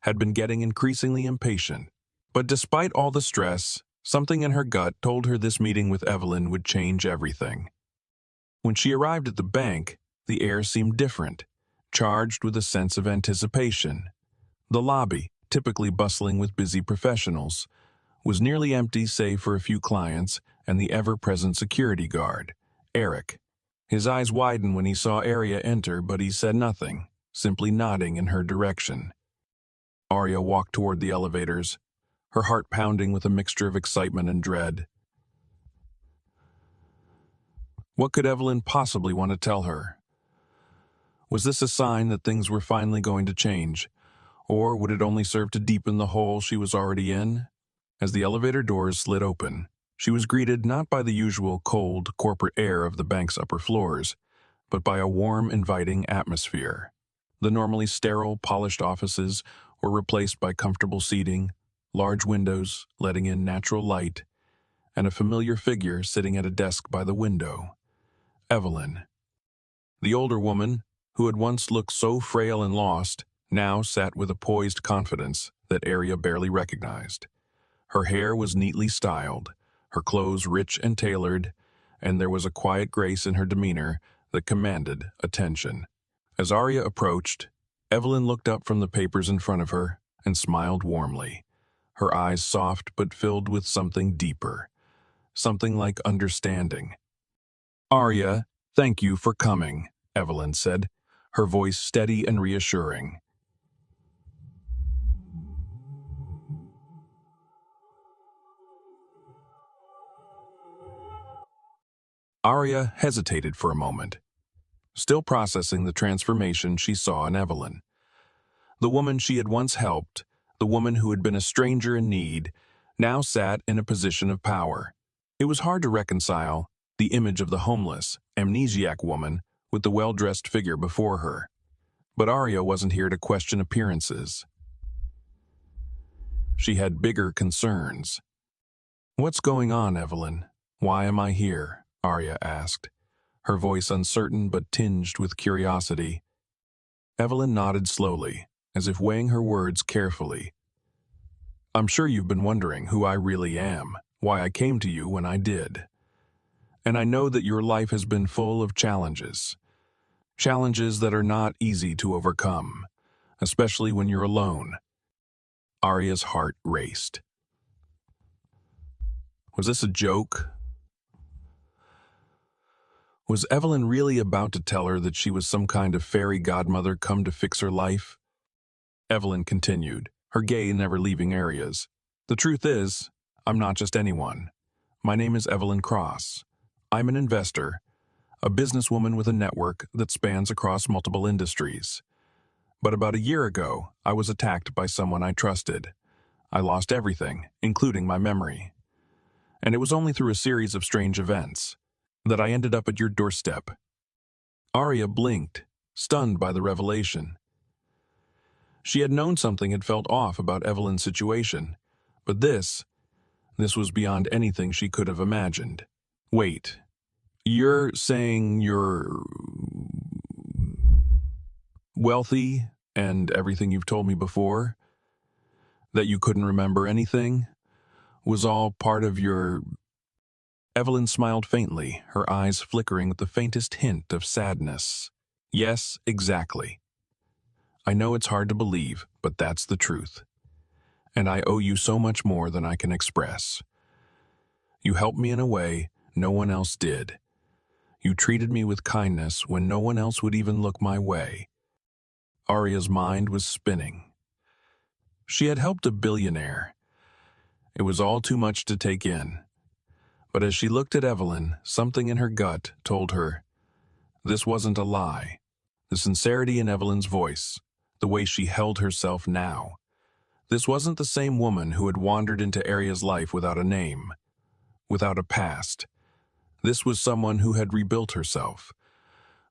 had been getting increasingly impatient. But despite all the stress, something in her gut told her this meeting with Evelyn would change everything. When she arrived at the bank, the air seemed different, charged with a sense of anticipation. The lobby, typically bustling with busy professionals, was nearly empty save for a few clients and the ever-present security guard, Eric. His eyes widened when he saw Arya enter, but he said nothing, simply nodding in her direction. Arya walked toward the elevators, her heart pounding with a mixture of excitement and dread. What could Evelyn possibly want to tell her? Was this a sign that things were finally going to change, or would it only serve to deepen the hole she was already in? As the elevator doors slid open, she was greeted not by the usual cold, corporate air of the bank's upper floors, but by a warm, inviting atmosphere. The normally sterile, polished offices were replaced by comfortable seating, large windows letting in natural light, and a familiar figure sitting at a desk by the window. Evelyn. The older woman, who had once looked so frail and lost, now sat with a poised confidence that Arya barely recognized. Her hair was neatly styled, her clothes rich and tailored, and there was a quiet grace in her demeanor that commanded attention. As Arya approached, Evelyn looked up from the papers in front of her and smiled warmly, her eyes soft but filled with something deeper, something like understanding. "Arya, thank you for coming," Evelyn said, her voice steady and reassuring. Arya hesitated for a moment, still processing the transformation she saw in Evelyn. The woman she had once helped, the woman who had been a stranger in need, now sat in a position of power. It was hard to reconcile the image of the homeless, amnesiac woman with the well-dressed figure before her. But Arya wasn't here to question appearances. She had bigger concerns. "What's going on, Evelyn? Why am I here?" Arya asked, her voice uncertain but tinged with curiosity. Evelyn nodded slowly, as if weighing her words carefully. "I'm sure you've been wondering who I really am, why I came to you when I did. And I know that your life has been full of challenges. Challenges that are not easy to overcome, especially when you're alone." Arya's heart raced. Was this a joke? Was Evelyn really about to tell her that she was some kind of fairy godmother come to fix her life? Evelyn continued, her gaze never leaving Arya's. "The truth is, I'm not just anyone. My name is Evelyn Cross. I'm an investor, a businesswoman with a network that spans across multiple industries. But about a year ago, I was attacked by someone I trusted. I lost everything, including my memory. And it was only through a series of strange events that I ended up at your doorstep." Arya blinked, stunned by the revelation. She had known something had felt off about Evelyn's situation, but this was beyond anything she could have imagined. "Wait, you're saying you're wealthy and everything you've told me before? That you couldn't remember anything? Was all part of your—" Evelyn smiled faintly, her eyes flickering with the faintest hint of sadness. "Yes, exactly. I know it's hard to believe, but that's the truth. And I owe you so much more than I can express. You helped me in a way no one else did. You treated me with kindness when no one else would even look my way." Arya's mind was spinning. She had helped a billionaire. It was all too much to take in. But as she looked at Evelyn, something in her gut told her this wasn't a lie. The sincerity in Evelyn's voice, the way she held herself now. This wasn't the same woman who had wandered into Arya's life without a name, without a past. This was someone who had rebuilt herself,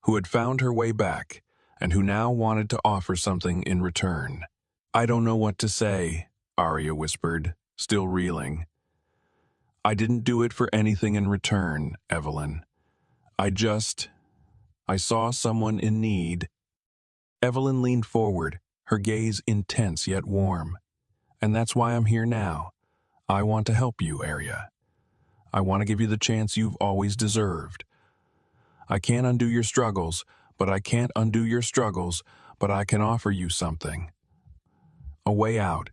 who had found her way back, and who now wanted to offer something in return. "I don't know what to say," Arya whispered, still reeling. "I didn't do it for anything in return, Evelyn. I saw someone in need." Evelyn leaned forward, her gaze intense yet warm. "And that's why I'm here now. I want to help you, Arya. I want to give you the chance you've always deserved. I can't undo your struggles, but I can offer you something. A way out,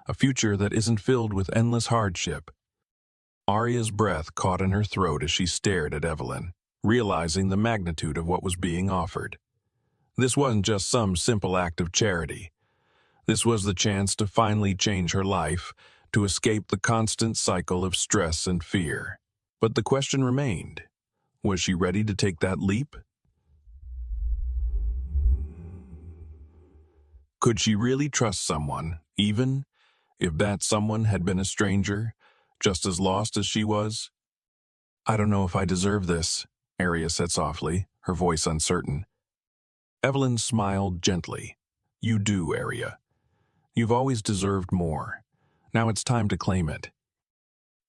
a future that isn't filled with endless hardship." Arya's breath caught in her throat as she stared at Evelyn, realizing the magnitude of what was being offered. This wasn't just some simple act of charity. This was the chance to finally change her life, to escape the constant cycle of stress and fear. But the question remained, was she ready to take that leap? Could she really trust someone, even if that someone had been a stranger, just as lost as she was? I don't know if I deserve this, Arya said softly, her voice uncertain. Evelyn smiled gently. You do, Arya. You've always deserved more. Now it's time to claim it.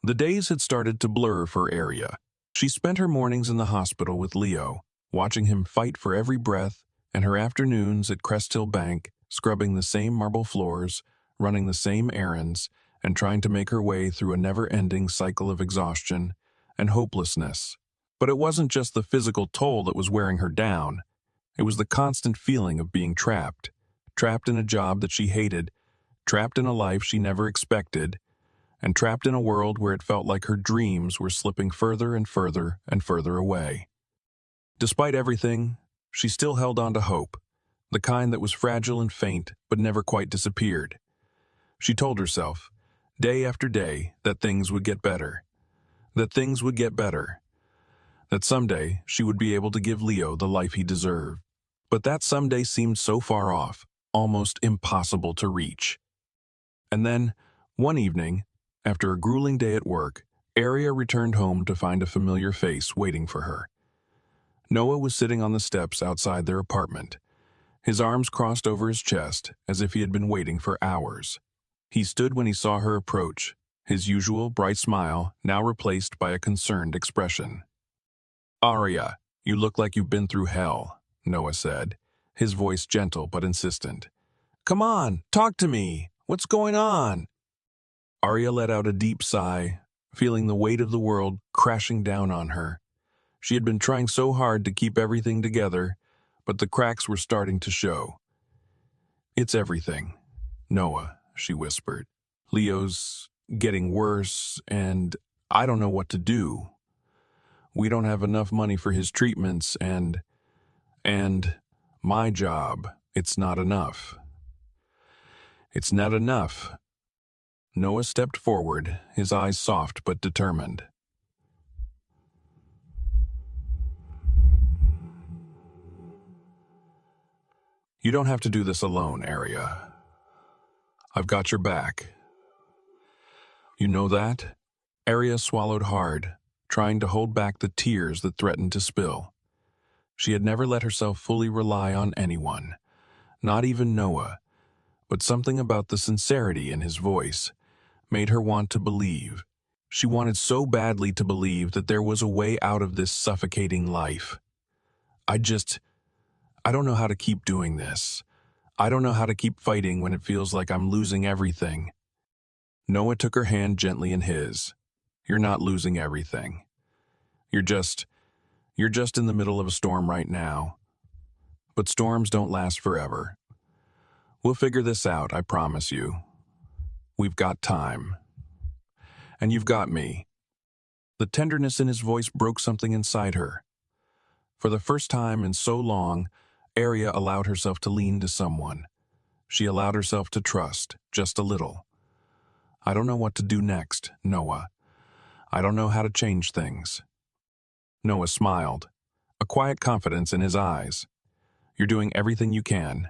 The days had started to blur for Arya. She spent her mornings in the hospital with Leo, watching him fight for every breath, and her afternoons at Crest Hill Bank, scrubbing the same marble floors, running the same errands, and trying to make her way through a never-ending cycle of exhaustion and hopelessness. But it wasn't just the physical toll that was wearing her down. It was the constant feeling of being trapped. Trapped in a job that she hated, trapped in a life she never expected, and trapped in a world where it felt like her dreams were slipping further and further and further away. Despite everything, she still held on to hope, the kind that was fragile and faint but never quite disappeared. She told herself, day after day, that things would get better. That things would get better. That someday she would be able to give Leo the life he deserved. But that someday seemed so far off, almost impossible to reach. And then, one evening, after a grueling day at work, Arya returned home to find a familiar face waiting for her. Noah was sitting on the steps outside their apartment, his arms crossed over his chest as if he had been waiting for hours. He stood when he saw her approach, his usual bright smile now replaced by a concerned expression. Arya, you look like you've been through hell, Noah said, his voice gentle but insistent. Come on, talk to me. What's going on? Arya let out a deep sigh, feeling the weight of the world crashing down on her. She had been trying so hard to keep everything together, but the cracks were starting to show. It's everything, Noah, she whispered. Leo's getting worse, and I don't know what to do. We don't have enough money for his treatments, and my job, it's not enough. It's not enough. Noah stepped forward, his eyes soft but determined. You don't have to do this alone, Arya. I've got your back. You know that? Arya swallowed hard, trying to hold back the tears that threatened to spill. She had never let herself fully rely on anyone, not even Noah, but something about the sincerity in his voice made her want to believe. She wanted so badly to believe that there was a way out of this suffocating life. I don't know how to keep doing this. I don't know how to keep fighting when it feels like I'm losing everything. Noah took her hand gently in his. You're not losing everything. You're just in the middle of a storm right now. But storms don't last forever. We'll figure this out, I promise you. We've got time. And you've got me. The tenderness in his voice broke something inside her. For the first time in so long, Arya allowed herself to lean to someone. She allowed herself to trust, just a little. I don't know what to do next, Noah. I don't know how to change things. Noah smiled, a quiet confidence in his eyes. You're doing everything you can.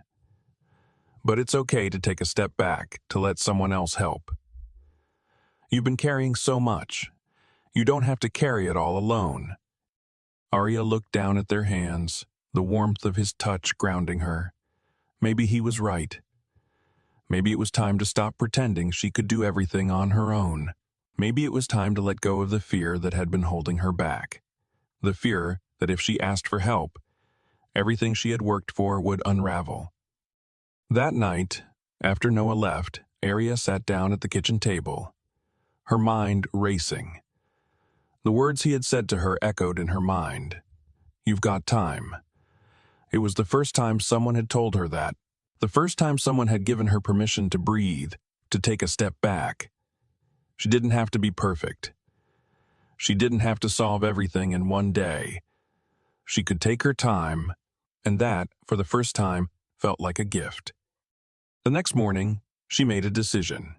But it's okay to take a step back, to let someone else help. You've been carrying so much. You don't have to carry it all alone. Arya looked down at their hands, the warmth of his touch grounding her. Maybe he was right. Maybe it was time to stop pretending she could do everything on her own. Maybe it was time to let go of the fear that had been holding her back. The fear that if she asked for help, everything she had worked for would unravel. That night, after Noah left, Arya sat down at the kitchen table, her mind racing. The words he had said to her echoed in her mind. You've got time. It was the first time someone had told her that. The first time someone had given her permission to breathe, to take a step back. She didn't have to be perfect. She didn't have to solve everything in one day. She could take her time, and that, for the first time, felt like a gift. The next morning, she made a decision.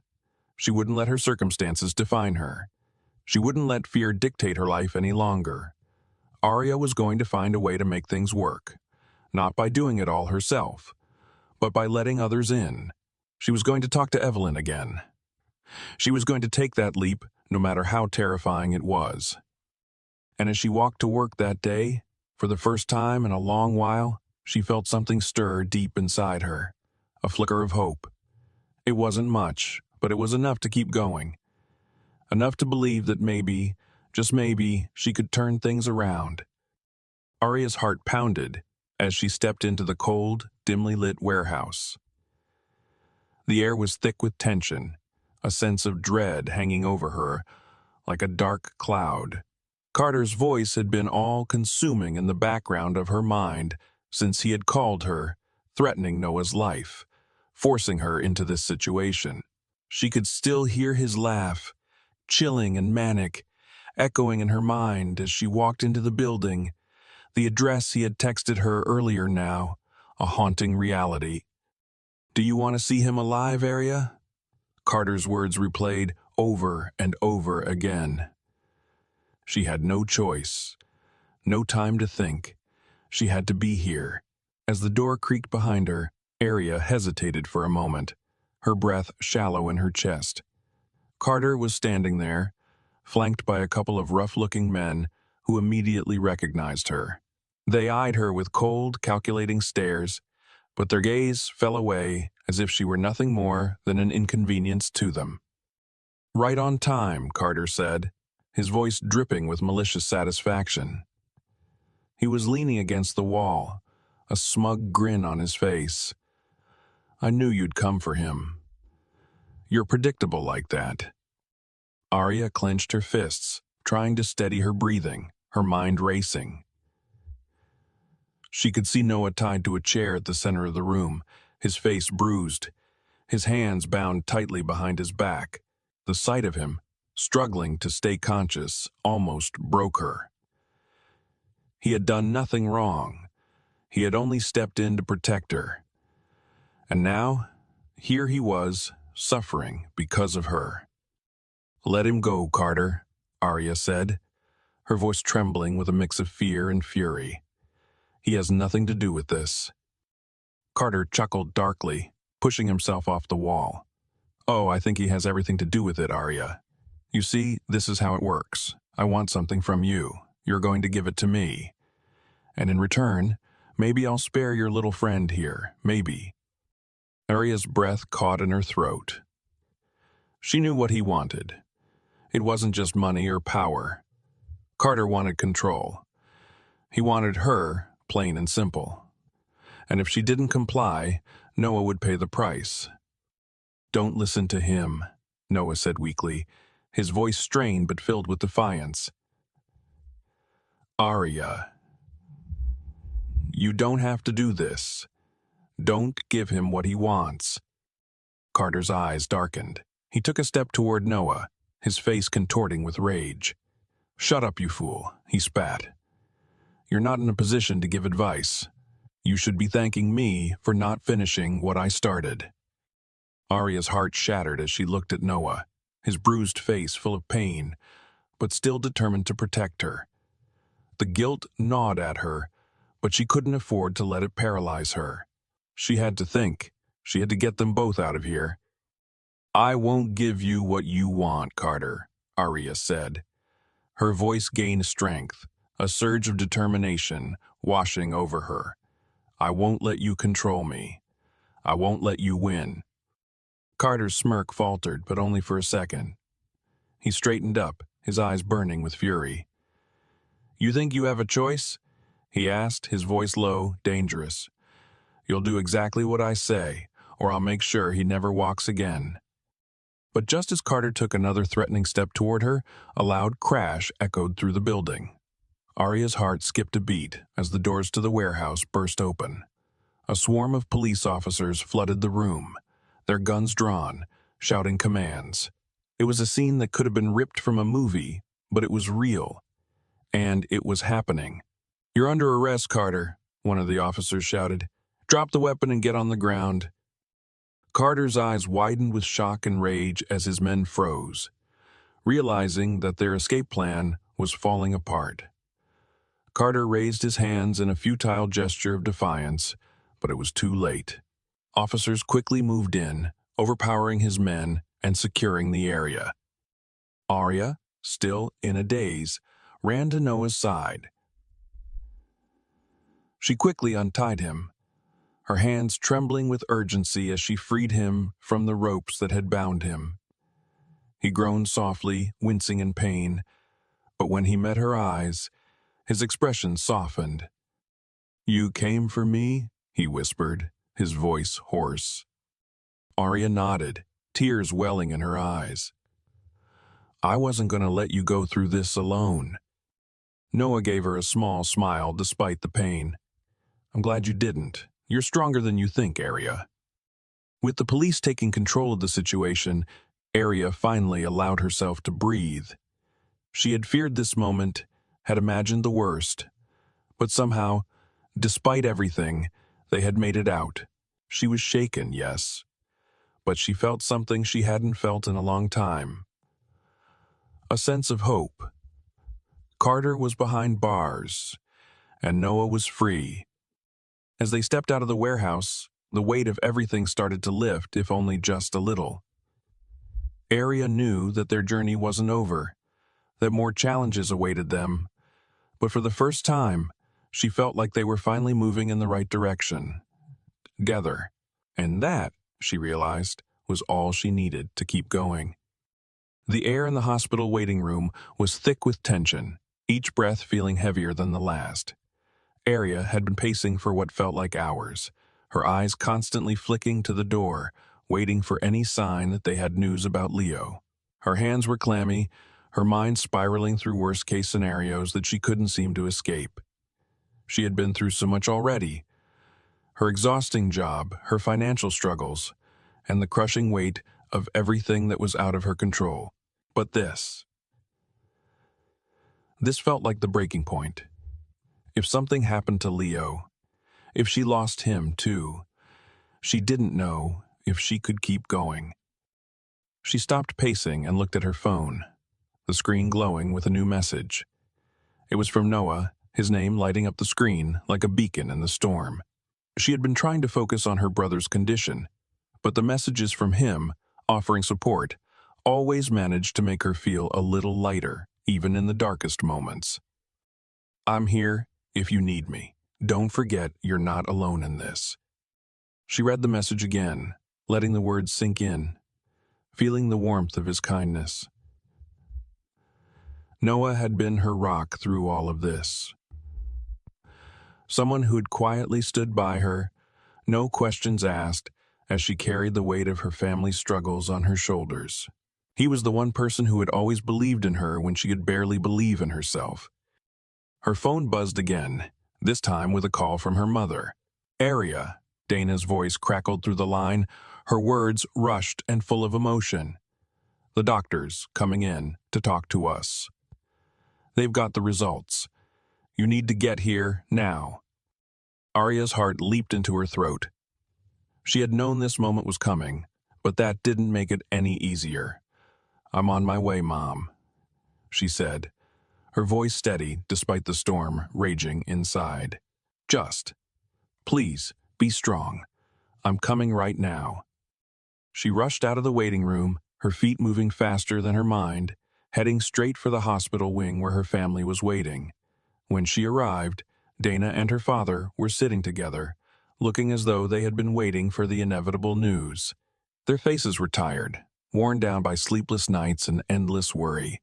She wouldn't let her circumstances define her. She wouldn't let fear dictate her life any longer. Arya was going to find a way to make things work, not by doing it all herself, but by letting others in. She was going to talk to Evelyn again. She was going to take that leap, no matter how terrifying it was. And as she walked to work that day, for the first time in a long while, she felt something stir deep inside her, a flicker of hope. It wasn't much, but it was enough to keep going. Enough to believe that maybe, just maybe, she could turn things around. Arya's heart pounded as she stepped into the cold, dimly lit warehouse. The air was thick with tension, a sense of dread hanging over her like a dark cloud. Carter's voice had been all-consuming in the background of her mind since he had called her, threatening Noah's life, forcing her into this situation. She could still hear his laugh, chilling and manic, echoing in her mind as she walked into the building. The address he had texted her earlier now, a haunting reality. "Do you want to see him alive, Arya?" Carter's words replayed over and over again. She had no choice, no time to think. She had to be here. As the door creaked behind her, Arya hesitated for a moment, her breath shallow in her chest. Carter was standing there, flanked by a couple of rough-looking men who immediately recognized her. They eyed her with cold, calculating stares, but their gaze fell away as if she were nothing more than an inconvenience to them. "Right on time," Carter said, his voice dripping with malicious satisfaction. He was leaning against the wall, a smug grin on his face. "I knew you'd come for him. You're predictable like that." Arya clenched her fists, trying to steady her breathing, her mind racing. She could see Noah tied to a chair at the center of the room, his face bruised, his hands bound tightly behind his back. The sight of him, struggling to stay conscious, almost broke her. He had done nothing wrong. He had only stepped in to protect her. And now, here he was, suffering because of her. "Let him go, Carter," Arya said, her voice trembling with a mix of fear and fury. "He has nothing to do with this." Carter chuckled darkly, pushing himself off the wall. "Oh, I think he has everything to do with it, Arya. You see, this is how it works. I want something from you. You're going to give it to me. And in return, maybe I'll spare your little friend here, maybe." Arya's breath caught in her throat. She knew what he wanted. It wasn't just money or power. Carter wanted control. He wanted her, plain and simple. And if she didn't comply, Noah would pay the price. "Don't listen to him," Noah said weakly, his voice strained but filled with defiance. "Arya, you don't have to do this. Don't give him what he wants." Carter's eyes darkened. He took a step toward Noah, his face contorting with rage. "Shut up, you fool," he spat. "You're not in a position to give advice. You should be thanking me for not finishing what I started." Arya's heart shattered as she looked at Noah, his bruised face full of pain, but still determined to protect her. The guilt gnawed at her, but she couldn't afford to let it paralyze her. She had to think. She had to get them both out of here. "I won't give you what you want, Carter," Arya said. Her voice gained strength, a surge of determination washing over her. "I won't let you control me. I won't let you win." Carter's smirk faltered, but only for a second. He straightened up, his eyes burning with fury. "You think you have a choice?" he asked, his voice low, dangerous. "You'll do exactly what I say, or I'll make sure he never walks again." But just as Carter took another threatening step toward her, a loud crash echoed through the building. Arya's heart skipped a beat as the doors to the warehouse burst open. A swarm of police officers flooded the room, their guns drawn, shouting commands. It was a scene that could have been ripped from a movie, but it was real. And it was happening. "You're under arrest, Carter," one of the officers shouted. "Drop the weapon and get on the ground." Carter's eyes widened with shock and rage as his men froze, realizing that their escape plan was falling apart. Carter raised his hands in a futile gesture of defiance, but it was too late. Officers quickly moved in, overpowering his men and securing the area. Arya, still in a daze, ran to Noah's side. She quickly untied him, her hands trembling with urgency as she freed him from the ropes that had bound him. He groaned softly, wincing in pain, but when he met her eyes, his expression softened. "You came for me?" he whispered, his voice hoarse. Arya nodded, tears welling in her eyes. "I wasn't going to let you go through this alone." Noah gave her a small smile despite the pain. "I'm glad you didn't. You're stronger than you think, Arya." With the police taking control of the situation, Arya finally allowed herself to breathe. She had feared this moment, had imagined the worst, but somehow, despite everything, they had made it out. She was shaken, yes, but she felt something she hadn't felt in a long time. A sense of hope. Carter was behind bars, and Noah was free. As they stepped out of the warehouse, the weight of everything started to lift, if only just a little. Arya knew that their journey wasn't over, that more challenges awaited them, but for the first time, she felt like they were finally moving in the right direction. Together. And that, she realized, was all she needed to keep going. The air in the hospital waiting room was thick with tension, each breath feeling heavier than the last. Arya had been pacing for what felt like hours, her eyes constantly flicking to the door, waiting for any sign that they had news about Leo. Her hands were clammy, her mind spiraling through worst-case scenarios that she couldn't seem to escape. She had been through so much already. Her exhausting job, her financial struggles, and the crushing weight of everything that was out of her control. But this felt like the breaking point. If something happened to Leo, if she lost him too, she didn't know if she could keep going. She stopped pacing and looked at her phone, the screen glowing with a new message. It was from Noah, his name lighting up the screen like a beacon in the storm. She had been trying to focus on her brother's condition, but the messages from him, offering support, always managed to make her feel a little lighter, even in the darkest moments. "I'm here if you need me. Don't forget you're not alone in this." She read the message again, letting the words sink in, feeling the warmth of his kindness. Noah had been her rock through all of this. Someone who had quietly stood by her, no questions asked, as she carried the weight of her family's struggles on her shoulders. He was the one person who had always believed in her when she could barely believe in herself. Her phone buzzed again, this time with a call from her mother. "Arya," Dana's voice crackled through the line, her words rushed and full of emotion. "The doctor's coming in to talk to us. They've got the results. You need to get here now." Arya's heart leaped into her throat. She had known this moment was coming, but that didn't make it any easier. "I'm on my way, Mom," she said, her voice steady despite the storm raging inside. Please, be strong. I'm coming right now." She rushed out of the waiting room, her feet moving faster than her mind, heading straight for the hospital wing where her family was waiting. When she arrived, Dana and her father were sitting together, looking as though they had been waiting for the inevitable news. Their faces were tired, worn down by sleepless nights and endless worry.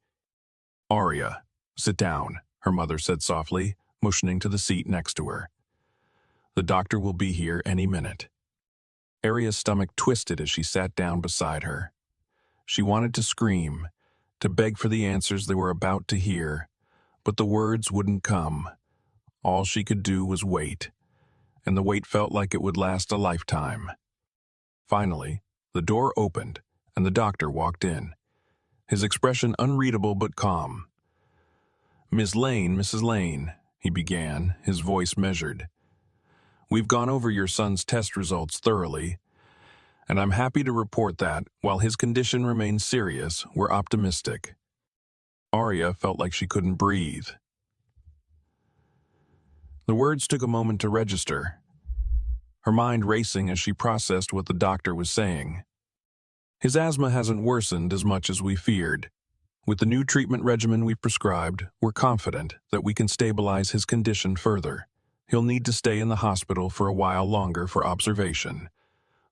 "Arya, sit down," her mother said softly, motioning to the seat next to her. "The doctor will be here any minute." Arya's stomach twisted as she sat down beside her. She wanted to scream, to beg for the answers they were about to hear, but the words wouldn't come. All she could do was wait, and the wait felt like it would last a lifetime. Finally, the door opened, and the doctor walked in, his expression unreadable but calm. Mrs. Lane," he began, his voice measured. "We've gone over your son's test results thoroughly, And I'm happy to report that, while his condition remains serious, we're optimistic. Arya felt like she couldn't breathe. The words took a moment to register, her mind racing as she processed what the doctor was saying. His asthma hasn't worsened as much as we feared. With the new treatment regimen we've prescribed, we're confident that we can stabilize his condition further. He'll need to stay in the hospital for a while longer for observation,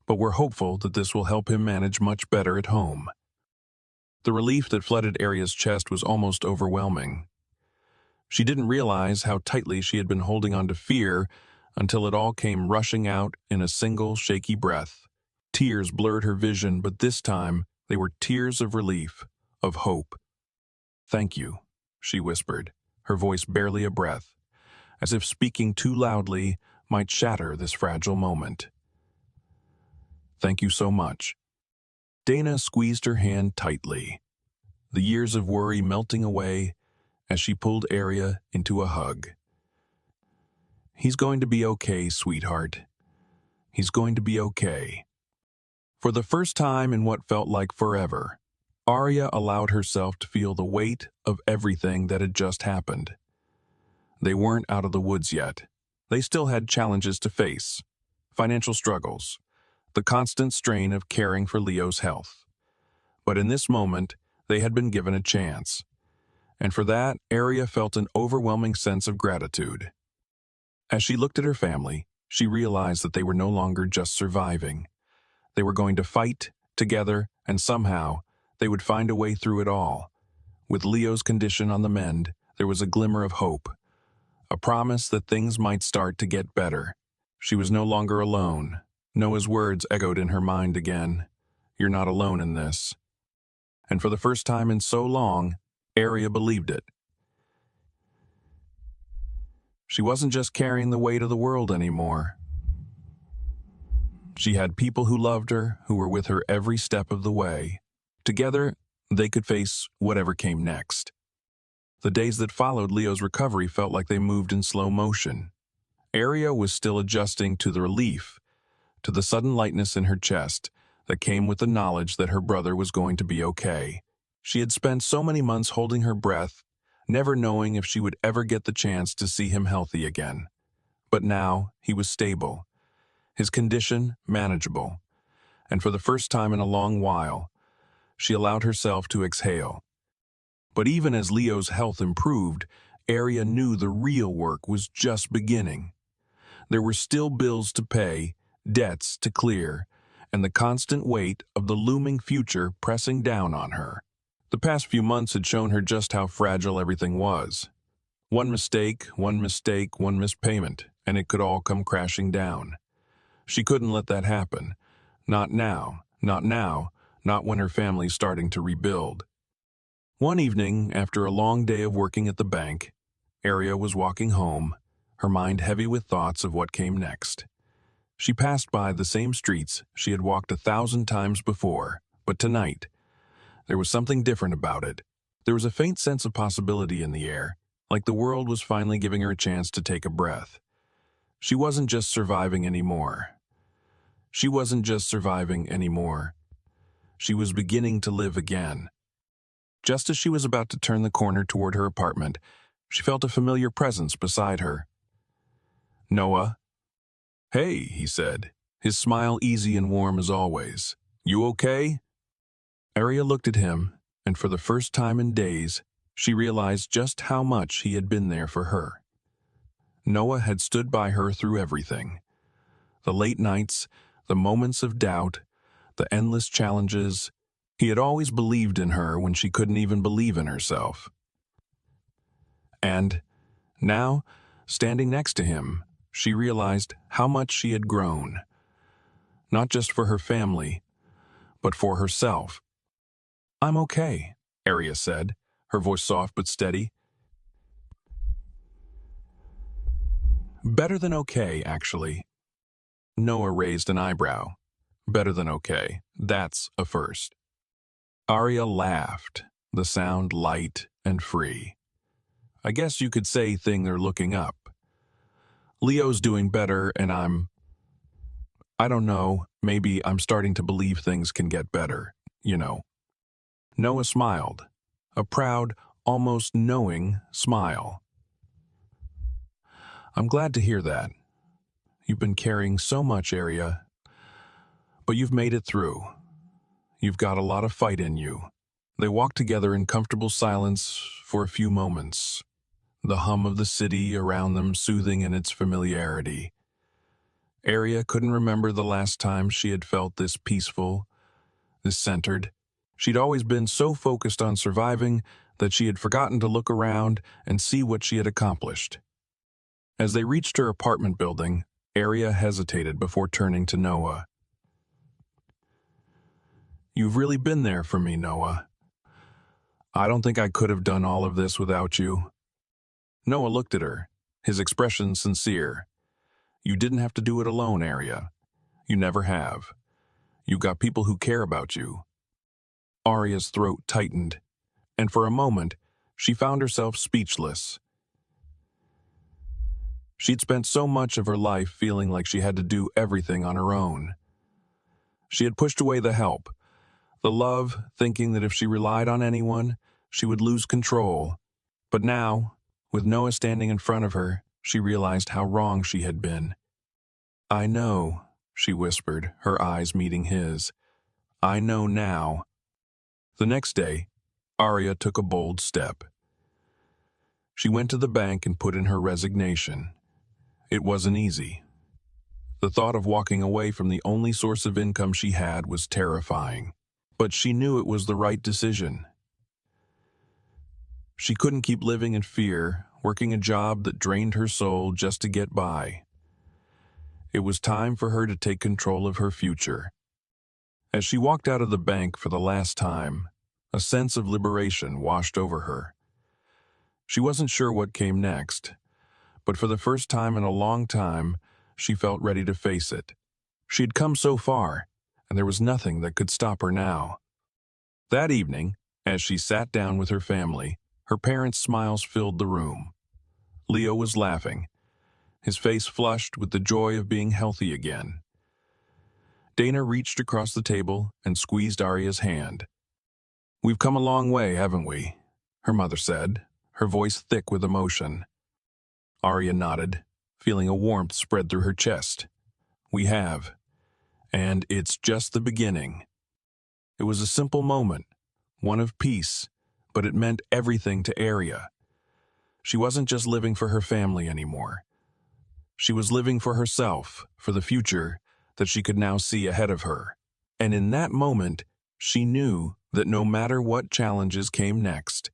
but we're hopeful that this will help him manage much better at home. The relief that flooded Arya's chest was almost overwhelming. She didn't realize how tightly she had been holding on to fear until it all came rushing out in a single shaky breath. Tears blurred her vision, but this time they were tears of relief, of hope. "Thank you," she whispered, her voice barely a breath, as if speaking too loudly might shatter this fragile moment. "Thank you so much." Dana squeezed her hand tightly, the years of worry melting away as she pulled Arya into a hug. "He's going to be okay, sweetheart. He's going to be okay." For the first time in what felt like forever, Arya allowed herself to feel the weight of everything that had just happened. They weren't out of the woods yet. They still had challenges to face: financial struggles, the constant strain of caring for Leo's health. But in this moment, they had been given a chance. And for that, Arya felt an overwhelming sense of gratitude. As she looked at her family, she realized that they were no longer just surviving. They were going to fight together, and somehow they would find a way through it all. With Leo's condition on the mend, there was a glimmer of hope, a promise that things might start to get better. She was no longer alone. Noah's words echoed in her mind again. "You're not alone in this." And for the first time in so long, Arya believed it. She wasn't just carrying the weight of the world anymore. She had people who loved her, who were with her every step of the way. Together, they could face whatever came next. The days that followed Leo's recovery felt like they moved in slow motion. Arya was still adjusting to the relief, to the sudden lightness in her chest that came with the knowledge that her brother was going to be okay. She had spent so many months holding her breath, never knowing if she would ever get the chance to see him healthy again. But now, he was stable, his condition manageable, and for the first time in a long while, she allowed herself to exhale. But even as Leo's health improved, Arya knew the real work was just beginning. There were still bills to pay, debts to clear, and the constant weight of the looming future pressing down on her. The past few months had shown her just how fragile everything was. One mistake, one missed payment, and it could all come crashing down. She couldn't let that happen. Not now, not when her family's starting to rebuild. One evening, after a long day of working at the bank, Arya was walking home, her mind heavy with thoughts of what came next. She passed by the same streets she had walked 1,000 times before, but tonight, there was something different about it. There was a faint sense of possibility in the air, like the world was finally giving her a chance to take a breath. She wasn't just surviving anymore. She was beginning to live again. Just as she was about to turn the corner toward her apartment, she felt a familiar presence beside her. "Noah." "Hey," he said, his smile easy and warm as always. "You okay?" Arya looked at him, and for the first time in days, she realized just how much he had been there for her. Noah had stood by her through everything. The late nights, the moments of doubt, the endless challenges. He had always believed in her when she couldn't even believe in herself. And now, standing next to him, she realized how much she had grown. Not just for her family, but for herself. "I'm okay," Arya said, her voice soft but steady. "Better than okay, actually." Noah raised an eyebrow. "Better than okay. That's a first." Arya laughed, the sound light and free. "I guess you could say things are looking up. Leo's doing better, and I'm..." I don't know, maybe I'm starting to believe things can get better, you know. Noah smiled, a proud, almost knowing smile. I'm glad to hear that. You've been carrying so much, Arya, but you've made it through. You've got a lot of fight in you. They walked together in comfortable silence for a few moments, the hum of the city around them soothing in its familiarity. Arya couldn't remember the last time she had felt this peaceful, this centered. She'd always been so focused on surviving that she had forgotten to look around and see what she had accomplished. As they reached her apartment building, Arya hesitated before turning to Noah. You've really been there for me, Noah. I don't think I could have done all of this without you. Noah looked at her, his expression sincere. You didn't have to do it alone, Arya. You never have. You got people who care about you. Arya's throat tightened, and for a moment, she found herself speechless. She'd spent so much of her life feeling like she had to do everything on her own. She had pushed away the help, the love, thinking that if she relied on anyone, she would lose control. But now, with Noah standing in front of her, she realized how wrong she had been. I know, she whispered, her eyes meeting his. I know now. The next day, Arya took a bold step. She went to the bank and put in her resignation. It wasn't easy. The thought of walking away from the only source of income she had was terrifying, but she knew it was the right decision. She couldn't keep living in fear, working a job that drained her soul just to get by. It was time for her to take control of her future. As she walked out of the bank for the last time, a sense of liberation washed over her. She wasn't sure what came next, but for the first time in a long time, she felt ready to face it. She had come so far, and there was nothing that could stop her now. That evening, as she sat down with her family, her parents' smiles filled the room. Leo was laughing, his face flushed with the joy of being healthy again. Dana reached across the table and squeezed Arya's hand. We've come a long way, haven't we? Her mother said, her voice thick with emotion. Arya nodded, feeling a warmth spread through her chest. We have. And it's just the beginning. It was a simple moment, one of peace, but it meant everything to Arya. She wasn't just living for her family anymore. She was living for herself, for the future that she could now see ahead of her. And in that moment, she knew that no matter what challenges came next,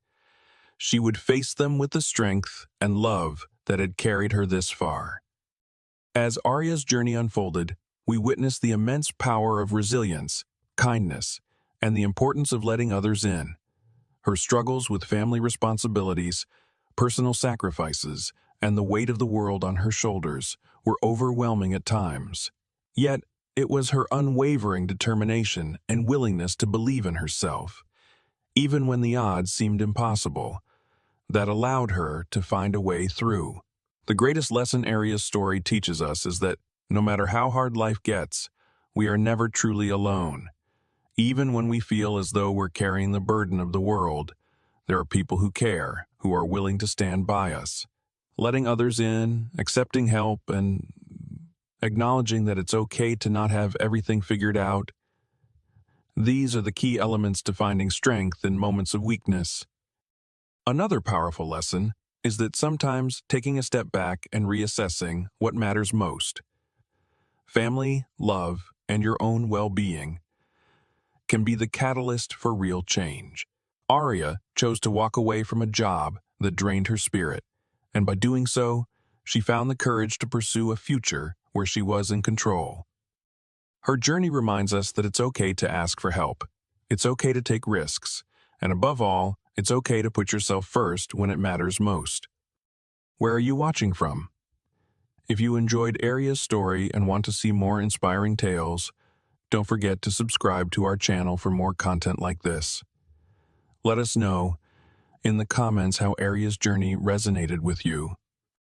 she would face them with the strength and love that had carried her this far. As Arya's journey unfolded, we witnessed the immense power of resilience, kindness, and the importance of letting others in. Her struggles with family responsibilities, personal sacrifices, and the weight of the world on her shoulders were overwhelming at times. Yet, it was her unwavering determination and willingness to believe in herself, even when the odds seemed impossible, that allowed her to find a way through. The greatest lesson Arya's story teaches us is that, no matter how hard life gets, we are never truly alone. Even when we feel as though we're carrying the burden of the world, there are people who care, who are willing to stand by us. Letting others in, accepting help, and acknowledging that it's okay to not have everything figured out. These are the key elements to finding strength in moments of weakness. Another powerful lesson is that sometimes taking a step back and reassessing what matters most, family, love, and your own well-being, can be the catalyst for real change. Arya chose to walk away from a job that drained her spirit, and by doing so, she found the courage to pursue a future where she was in control. Her journey reminds us that it's okay to ask for help, it's okay to take risks, and above all, it's okay to put yourself first when it matters most. Where are you watching from? If you enjoyed Arya's story and want to see more inspiring tales, don't forget to subscribe to our channel for more content like this. Let us know in the comments how Arya's journey resonated with you.